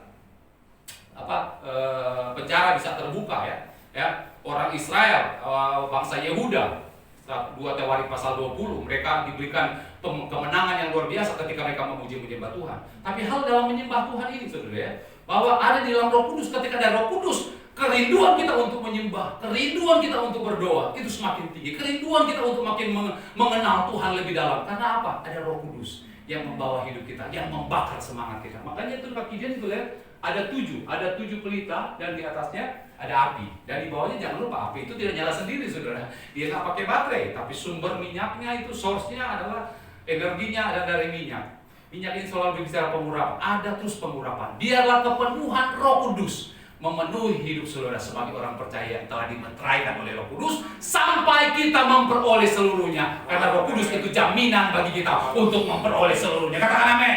penjara bisa terbuka ya. Orang Israel, bangsa Yehuda, 2 Tawarik pasal 20, mereka diberikan kemenangan yang luar biasa ketika mereka memuji menyembah Tuhan. Tapi hal dalam menyembah Tuhan ini saudara ya, bahwa ada di dalam Roh Kudus. Ketika ada Roh Kudus, kerinduan kita untuk menyembah, kerinduan kita untuk berdoa itu semakin tinggi. Kerinduan kita untuk makin mengenal Tuhan lebih dalam. Karena apa? Ada Roh Kudus yang membawa hidup kita, yang membakar semangat kita. Makanya itu bagian itu lihat, ada 7 pelita dan di atasnya ada api. Dan di bawahnya jangan lupa, api itu tidak nyala sendiri saudara. Dia nggak pakai baterai, tapi sumber minyaknya itu source-nya adalah energinya ada dari minyak. Minyak ini selalu berbicara pengurapan. Ada terus pengurapan. Biarlah kepenuhan Roh Kudus memenuhi hidup saudara sebagai orang percaya yang telah dimeteraikan oleh Roh Kudus sampai kita memperoleh seluruhnya. Karena Roh Kudus itu jaminan bagi kita untuk memperoleh seluruhnya. Katakan amin.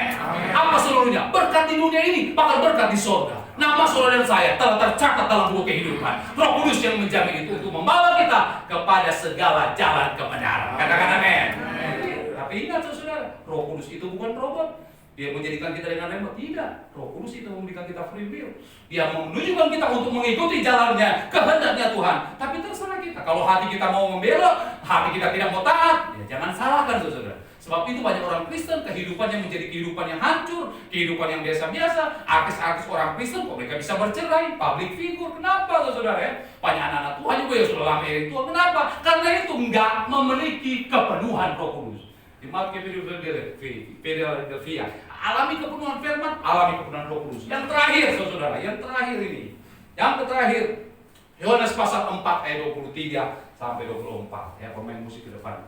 Apa seluruhnya? Berkat di dunia ini, bakal berkat di surga. Nama saudara dan saya telah tercatat dalam buku kehidupan. Roh Kudus yang menjamin itu untuk membawa kita kepada segala jalan kebenaran. Katakan amin. Tapi ingat saudara, Roh Kudus itu bukan robot. Dia menjadikan kita dengan remote. Tidak. Roh Kudus itu memberikan kita free will. Dia menunjukkan kita untuk mengikuti jalannya, kehendaknya Tuhan. Tapi terserah kita. Kalau hati kita mau membelok, hati kita tidak mau taat, ya jangan salahkan saudara. Sebab itu banyak orang Kristen kehidupannya menjadi kehidupan yang hancur, kehidupan yang biasa-biasa. Artis-artis orang Kristen kok mereka bisa bercerai, public figure. Kenapa saudara ya? Banyak anak-anak Tuhan juga yang sudah lama itu. Kenapa? Karena itu enggak memiliki kepenuhan Roh Kudus. Di Mark Philadelphia, alami kepenuhan firman, alami kepenuhan Roh Kudus. Yang terakhir saudara, yang terakhir ini. Yang terakhir, Yohanes pasal 4 ayat 23 sampai 24. Ya, pemain musik ke depan.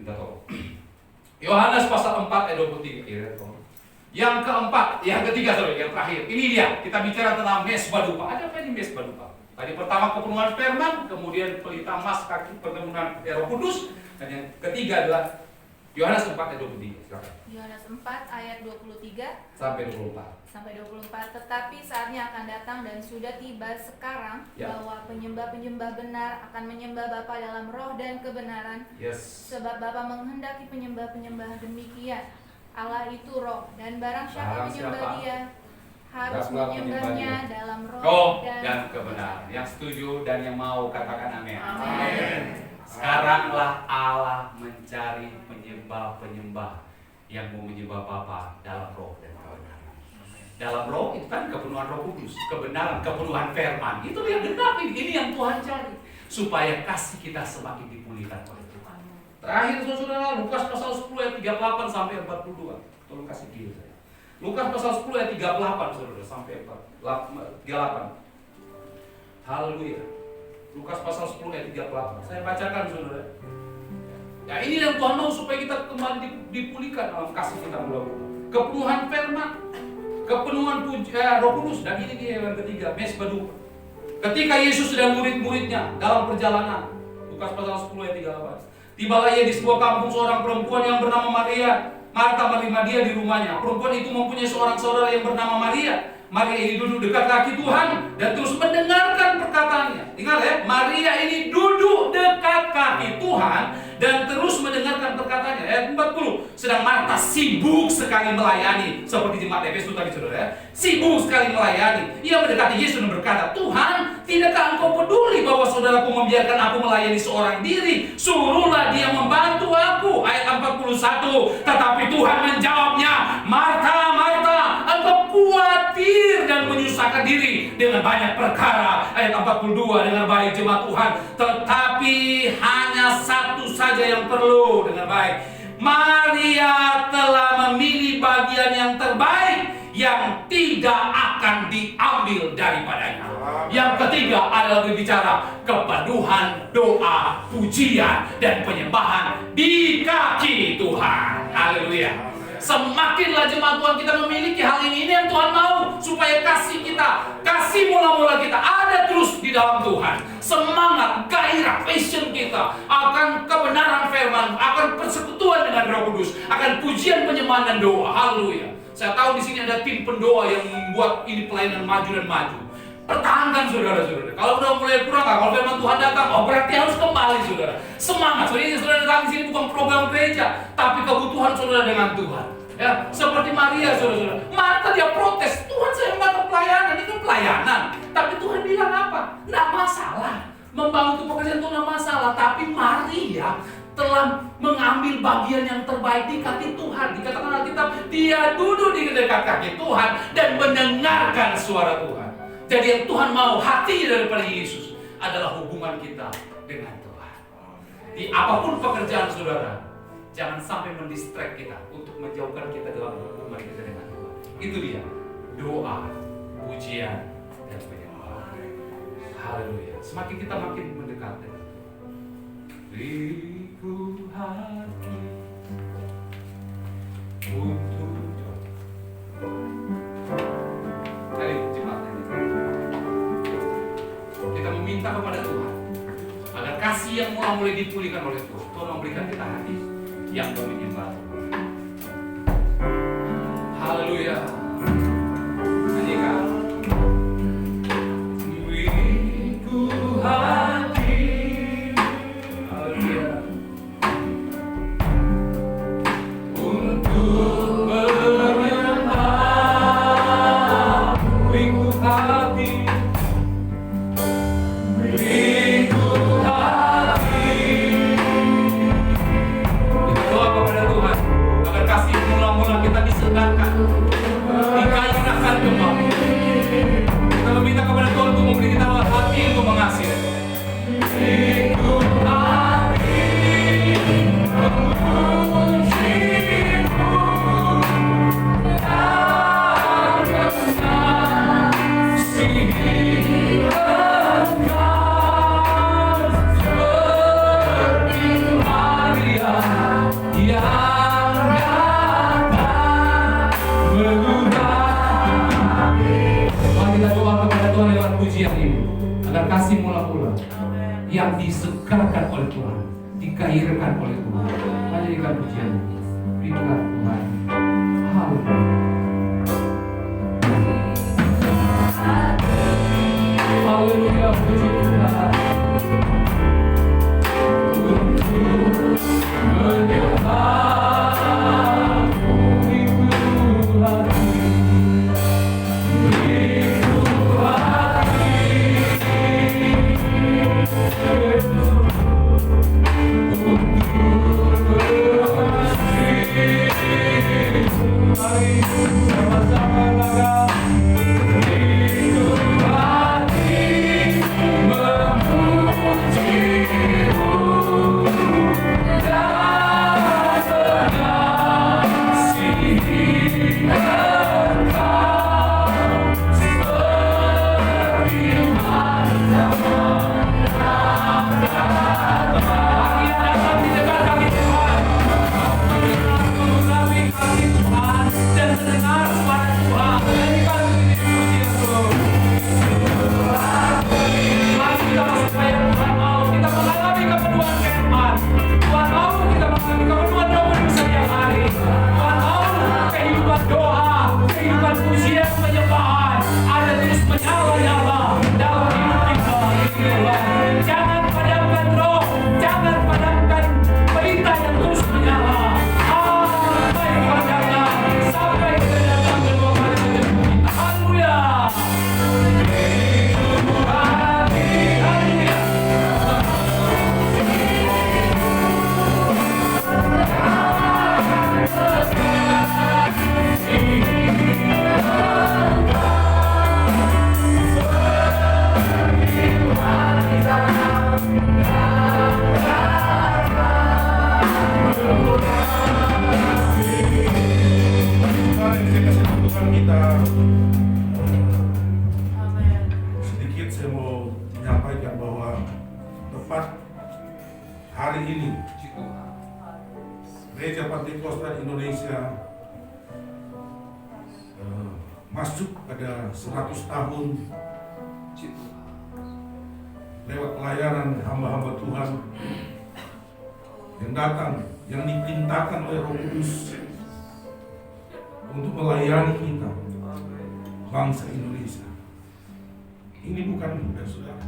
Minta tolong. Yohanes pasal 4 ayat 23. Yang keempat, yang ketiga saudara, yang terakhir. Ini dia, kita bicara tentang mesbah dupa. Ada apa ini mesbah dupa? Tadi pertama kepenuhan firman, kemudian pelita emas kaki kepenuhan Roh Kudus, dan yang ketiga adalah Yohanes 4 ayat 23. Silakan. Yohanes 4 ayat 23 sampai 24. Sampai 24. Tetapi saatnya akan datang dan sudah tiba sekarang bahwa penyembah-penyembah benar akan menyembah Bapa dalam roh dan kebenaran. Sebab Bapa menghendaki penyembah-penyembah demikian. Allah itu roh, dan barang siapa menyembah Dia harus menyembahnya dalam roh dan kebenaran. Yang setuju dan yang mau katakan amin. Amin. Sekaranglah Allah mencari penyembah-penyembah yang mau menyembah Bapa dalam roh dan kebenaran. Dalam roh itu kan kepenuhan Roh Kudus, kebenaran, kepenuhan firman. Itu yang genap ini yang Tuhan cari supaya kasih kita semakin dipulihkan oleh Tuhan. Terakhir saudara, Lukas pasal 10 ayat 38 sampai 42. Tolong kasih diri saya. Lukas pasal 10 ayat 38 saudara sampai 38. Haleluya. Lukas pasal 10 ayat 38. Saya bacakan saudara. Ya ini yang Tuhan mau supaya kita kembali dipulihkan dalam kasih kita mula-mula. Kepenuhan firman, kepenuhan Roh Kudus, dan ini dia yang ketiga, mesbah dupa. Ketika Yesus dan murid-muridnya dalam perjalanan, Lukas pasal 10 ayat 38. Tibalah ia di sebuah kampung seorang perempuan yang bernama Maria. Marta menerima dia di rumahnya. Perempuan itu mempunyai seorang saudara yang bernama Maria. Maria ini duduk dekat kaki Tuhan dan terus mendengarkan perkataannya. Ingat ya, Maria ini duduk dekat kaki Tuhan dan terus mendengarkan perkataannya. Ayat 40. Sedang Marta sibuk sekali melayani, seperti jemaat Efesus tadi saudara ya. Sibuk sekali melayani. Ia mendekati Yesus dan berkata, Tuhan, tidakkah engkau peduli bahwa saudaraku membiarkan aku melayani seorang diri? Suruhlah dia membantu aku. Ayat 41. Tetapi Tuhan menjawabnya, Marta, Marta, engkau khawatir dan menyusahkan diri dengan banyak perkara. Ayat 42. Dengan baik jemaat Tuhan, tetapi hanya satu saja yang perlu. Dengan baik, Maria telah memilih bagian yang terbaik yang tidak akan diambil daripadanya. Yang ketiga adalah berbicara kepeduhan doa, pujian, dan penyembahan di kaki Tuhan. Haleluya. Semakinlah jemaat Tuhan kita memiliki hal ini yang Tuhan mau, supaya kasih kita, kasih mula-mula kita ada terus di dalam Tuhan. Semangat, gairah, passion kita akan kebenaran firman, akan persekutuan dengan Roh Kudus, akan pujian, penyembahan, dan doa. Haleluya. Saya tahu di sini ada tim pendoa yang membuat ini pelayanan maju dan maju. Pertahankan saudara-saudara. Kalau udah mulai kurang, kalau firman Tuhan datang, oh berarti harus kembali saudara. Semangat. Saudara datang di sini bukan program gereja, tapi kebutuhan saudara dengan Tuhan. Ya, seperti Maria saudara-saudara. Marta dia protes, Tuhan saya membantu pelayanan, ini kan pelayanan. Tapi Tuhan bilang apa? Nggak masalah. Membantu pekerjaan itu nggak masalah. Tapi Maria telah mengambil bagian yang terbaik di kaki Tuhan. Dikatakan Alkitab, dia duduk di dekat kaki Tuhan dan mendengarkan suara Tuhan. Jadi yang Tuhan mau, hati daripada Yesus adalah hubungan kita dengan Tuhan. Di apapun pekerjaan saudara, jangan sampai mendistract kita untuk menjauhkan kita dalam hubungan kita dengan Tuhan. Itu dia, doa, pujian, dan penyembahan. Haleluya. Semakin kita makin mendekat dengan Tuhan. Beriku hati untuk dari jemaat ini. Kita meminta kepada Tuhan agar kasih yang mulai dipulihkan oleh Tuhan. Tuhan memberikan kita hati yang menyembah. Haleluya. Nyanyikan. Beriku hati. Haleluya. Untuk menyembah. Beriku hati. Beriku hati. Doa kepada Tuhan agar kasih mula-mula kita disegarkan, dikairahkan kembali. Kita meminta kepada Tuhan untuk memberi kita hati untuk mengasihi. Beriku hati memujimu dan mengasihi Engkau seperti Maria yang datang mengubah. Mari kita doa kepada Tuhan lewat pujian ini agar kasih mula-mula yang disegarkan oleh Tuhan, dikairkan oleh Tuhan. Mari kita pujian berikan Tuhan. Haleluya. Haleluya, puji Tuhan. Untuk menyembah, beriku hati, beriku hati, untuk mengasihi. Mari sama-sama beriku hati. hari ini Gereja Pantekosta Indonesia masuk pada 100 tahun lewat pelayanan hamba-hamba Tuhan yang datang, yang diperintahkan oleh Roh Kudus untuk melayani kita, bangsa Indonesia. Ini bukan mudah, saudara.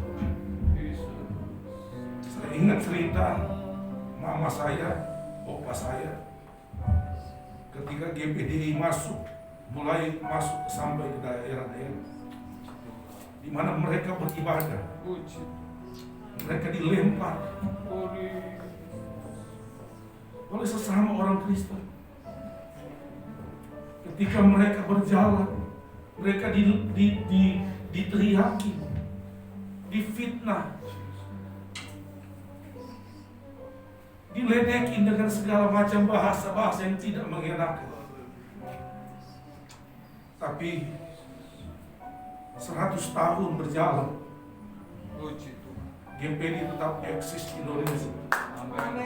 Saya ingat cerita mama saya, opa saya, ketika GPDI mulai masuk sampai ke daerah-daerah di mana mereka beribadah. Mereka dilempar oleh sesama orang Kristen. Ketika mereka berjalan, mereka diteriaki, difitnah, diledekin dengan segala macam bahasa-bahasa yang tidak mengenakan. Tapi 100 tahun berjalan, GPD tetap eksis di Indonesia.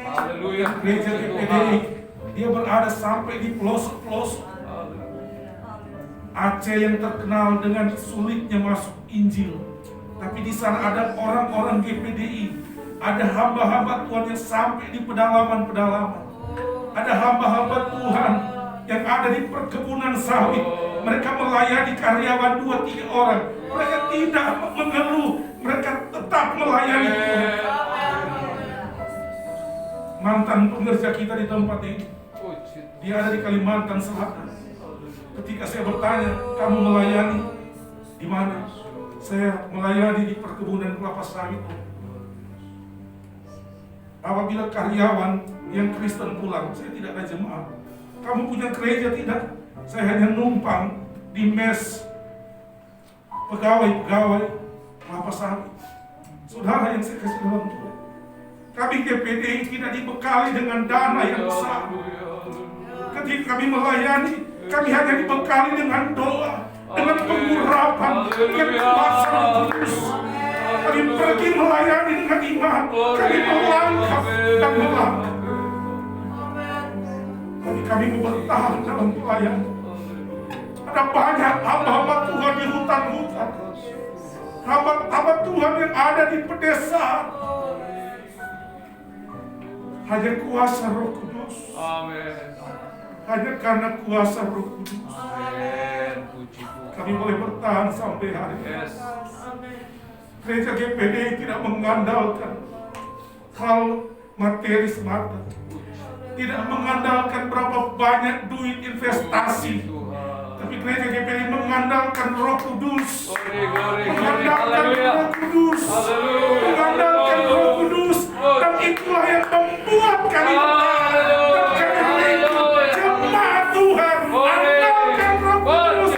Haleluya. Gereja GPD dia berada sampai di pelosok-pelosok Aceh yang terkenal dengan sulitnya masuk Injil. Tapi di sana ada orang-orang GPDI, ada hamba-hamba Tuhan yang sampai di pedalaman-pedalaman. Ada hamba-hamba Tuhan yang ada di perkebunan sawit. Mereka melayani karyawan 2-3 orang. Mereka tidak mengeluh, mereka tetap melayani Tuhan. Mantan pengerja kita di tempat ini, dia ada di Kalimantan Selatan. Ketika saya bertanya, kamu melayani di mana? Saya melayani di perkebunan kelapa sawit. Apabila karyawan yang Kristen pulang, saya tidak ada jemaah. Kamu punya gereja? Tidak. Saya hanya numpang di mes pegawai-pegawai kelapa sawit. Saudara yang saya kasih dalam Tuhan, kami GPDI tidak dibekali dengan dana yang besar. Ketika kami melayani, kami hanya dibekali dengan doa, dengan pengurapan, dengan kuasa Roh Kudus. Kami pergi melayani dengan iman. Kami melangkah dan melangkah. Tapi kami mau bertahan dalam pelayanan. Ada banyak hamba-hamba Tuhan di hutan-hutan, hamba-hamba Tuhan yang ada di pedesaan. Hanya kuasa Roh Kudus. Amin. Hanya karena kuasa Roh Kudus. Amin. Puji Tuhan. Kami boleh bertahan sampai hari ini. Yes. Gereja GPD tidak mengandalkan hal materi semata. Tidak mengandalkan berapa banyak duit investasi. Tapi gereja GPD mengandalkan Roh Kudus. Mengandalkan Roh Kudus. Mengandalkan Roh Kudus. Dan itulah yang membuat kami bertahan. Dan karena itu jemaat Tuhan, andalkan Roh Kudus.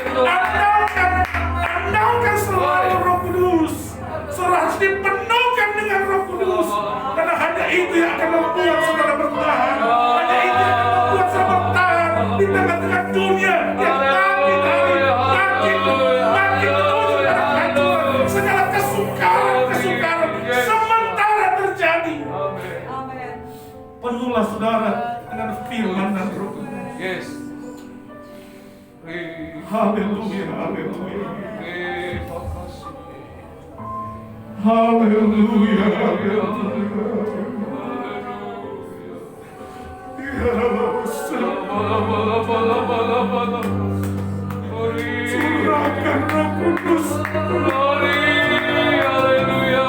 Andalkan selalu Roh Kudus. Saudara harus dipenuhkan dengan Roh Kudus. Karena hanya itu yang akan membuat saudara bertahan. Hanya itu yang akan membuat saudara bertahan di tengah-tengah dunia yang makin hari makin menuju pada kehancuran. Segala kesukaran sementara terjadi. Penuhlah saudara dengan firman dan Roh Kudus. Yes. Haleluya, haleluya. Haleluya, haleluya. Curahkan Roh Kudus. Haleluya. Curahkan Roh Kudus. Glory, haleluya.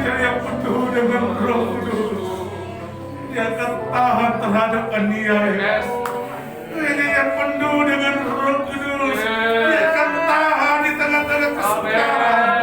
gereja yang penuh dengan Roh Kudus. Dia akan tahan terhadap aniaya. Gereja yang penuh dengan Roh Kudus. Dia akan tahan di tengah-tengah kesukaran.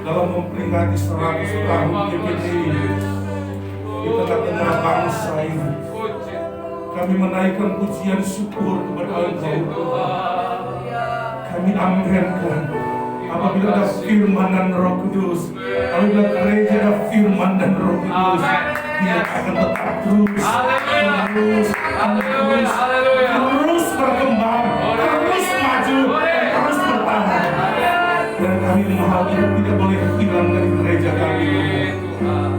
Dalam memperingati 100 tahun GPD di tengah-tengah bangsa ini, kami menaikkan pujian syukur kepada Engkau. Kami amenkan apabila ada firman dan Roh Kudus, apabila gereja ada firman dan Roh Kudus, dia akan tetap terus berkembang, terus maju, terus bertahan. Dan kami mohon itu tidak boleh hilang dari gereja kami,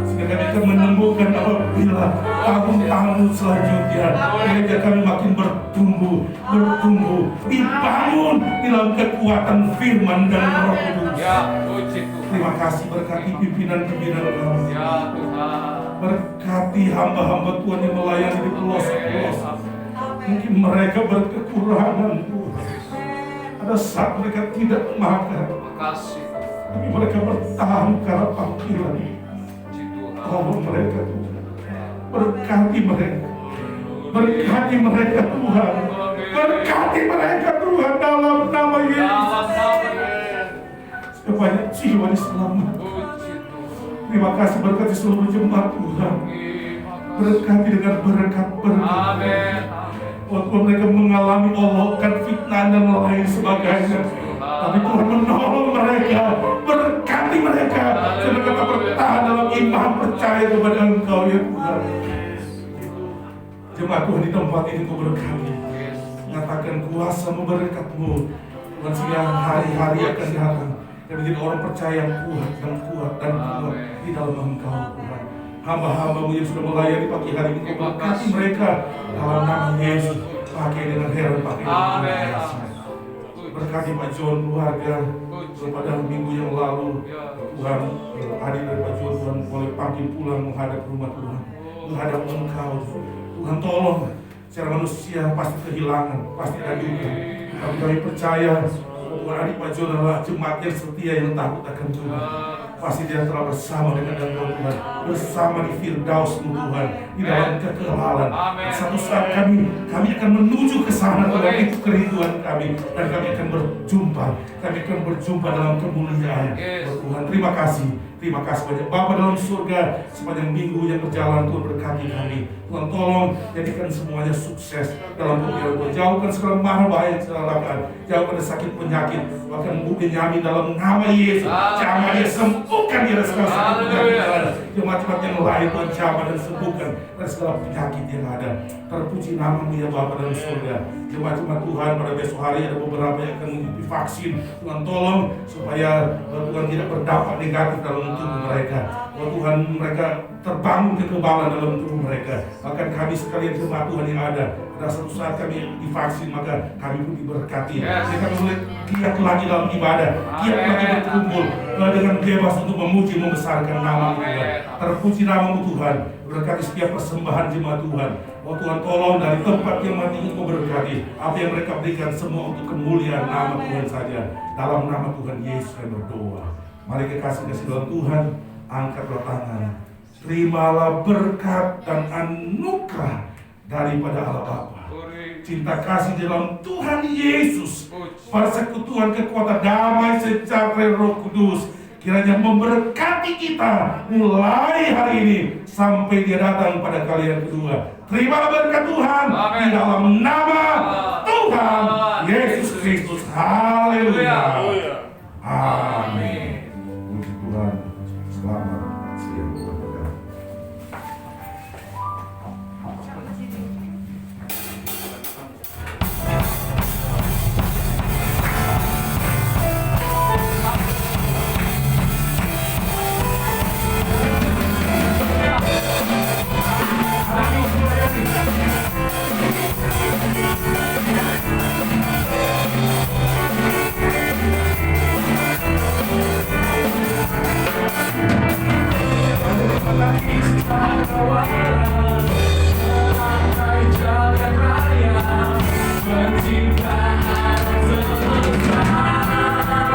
sehingga kami akan menemukan apabila tahun-tahun selanjutnya gereja kami makin bertumbuh, dibangun di dalam kekuatan firman dan Roh Kudus. Terima kasih, berkati pimpinan-pimpinan kami, berkati hamba-hamba Tuhan yang melayani di pelosok-pelosok. Mungkin mereka berkekurangan, Tuhan. Ada saat mereka tidak makan, tapi mereka bertahan karena panggilan. Tolong mereka, Tuhan. Berkati mereka. Berkati mereka, Tuhan. Berkati mereka, Tuhan, dalam nama Yesus. Supaya jiwa diselamatkan. Terima kasih, berkati seluruh jemaat Tuhan. Berkati dengan berkat-berkat. Waktu mereka mengalami olokan, fitnah dan lain sebagainya, tapi Tuhan menolong mereka, berkati mereka, sehingga mereka bertahan dalam iman, percaya kepada Engkau, ya Tuhan. Jemaat Tuhan di tempat ini Kau berkati, nyatakan kuasa-Mu, berkat-Mu, Tuhan, sehingga hari-hari akan datang dan menjadi orang percaya yang kuat di dalam Engkau, Tuhan. Hamba-hamba-Mu yang sudah melayani pagi hari ini, Kau berkati mereka dalam nama Yesus. Pakai dengan heran, pakai dengan Yesus. Berkati Pak John keluarga, pada minggu yang lalu Tuhan, adik dari Pak John, Tuhan boleh panggil pulang menghadap rumah Tuhan, menghadap Engkau. Tuhan tolong, secara manusia pasti kehilangan, pasti ada duka, tapi kami percaya Tuhan, adik Pak John adalah jemaat yang setia yang takut akan Tuhan. Pasti dia telah bersama dengan Engkau, Tuhan. bersama di Firdaus-Mu Tuhan, di dalam kekekalan. Amin. Satu saat kami akan menuju ke sana Tuhan, itu kerinduan kami, dan kami akan berjumpa dalam kemuliaan. Tuhan, terima kasih banyak Bapa dalam surga. Sepanjang minggu yang berjalan Tuhan, berkati kami Tuhan, tolong jadikan semuanya sukses dalam pemilu Tuhan. Jauhkan segala mara bahaya, kecelakaan, jauhkan sakit penyakit, bahkan Bu Benyamin dalam nama Yesus, jamah dia sembuhkan dia dari segala sakit penyakit yang ada, jemaat-jemaat yang lain Tuhan, jamah dan sembuhkan dari segala penyakit yang ada. Terpuji nama-Mu ya Bapa dalam surga. Jemaat-jemaat Tuhan, pada besok hari ada beberapa yang akan mengikuti vaksin. Tuhan tolong supaya Tuhan tidak berdampak negatif dalam tubuh mereka. Tuhan, mereka terbangun kekebalan dalam tubuh mereka. Bahkan kami sekalian jemaat Tuhan yang ada, pada suatu saat kami divaksin, maka kami pun diberkati. Jadi kami boleh giat lagi dalam ibadah, giat lagi berkumpul dengan bebas untuk memuji, membesarkan nama-Mu Tuhan. Terpuji nama-Mu Tuhan. Berkati setiap persembahan jemaat Tuhan. Oh Tuhan, tolong dari tempat yang mati itu berkati apa yang mereka berikan semua untuk kemuliaan nama Tuhan saja. Dalam nama Tuhan Yesus kami berdoa. Mari kasih dalam Tuhan, angkatlah tangan. Terimalah berkat dan anugerah daripada Allah Bapa, cinta kasih dalam Tuhan Yesus, persekutuan kekuatan damai sejahtera Roh Kudus, kiranya memberkati kita mulai hari ini sampai Dia datang pada kali yang kedua. Terimalah berkat Tuhan di dalam nama Tuhan Yesus Kristus. Haleluya. Amin. Puji Tuhan. Selamat siang saudara. Jalan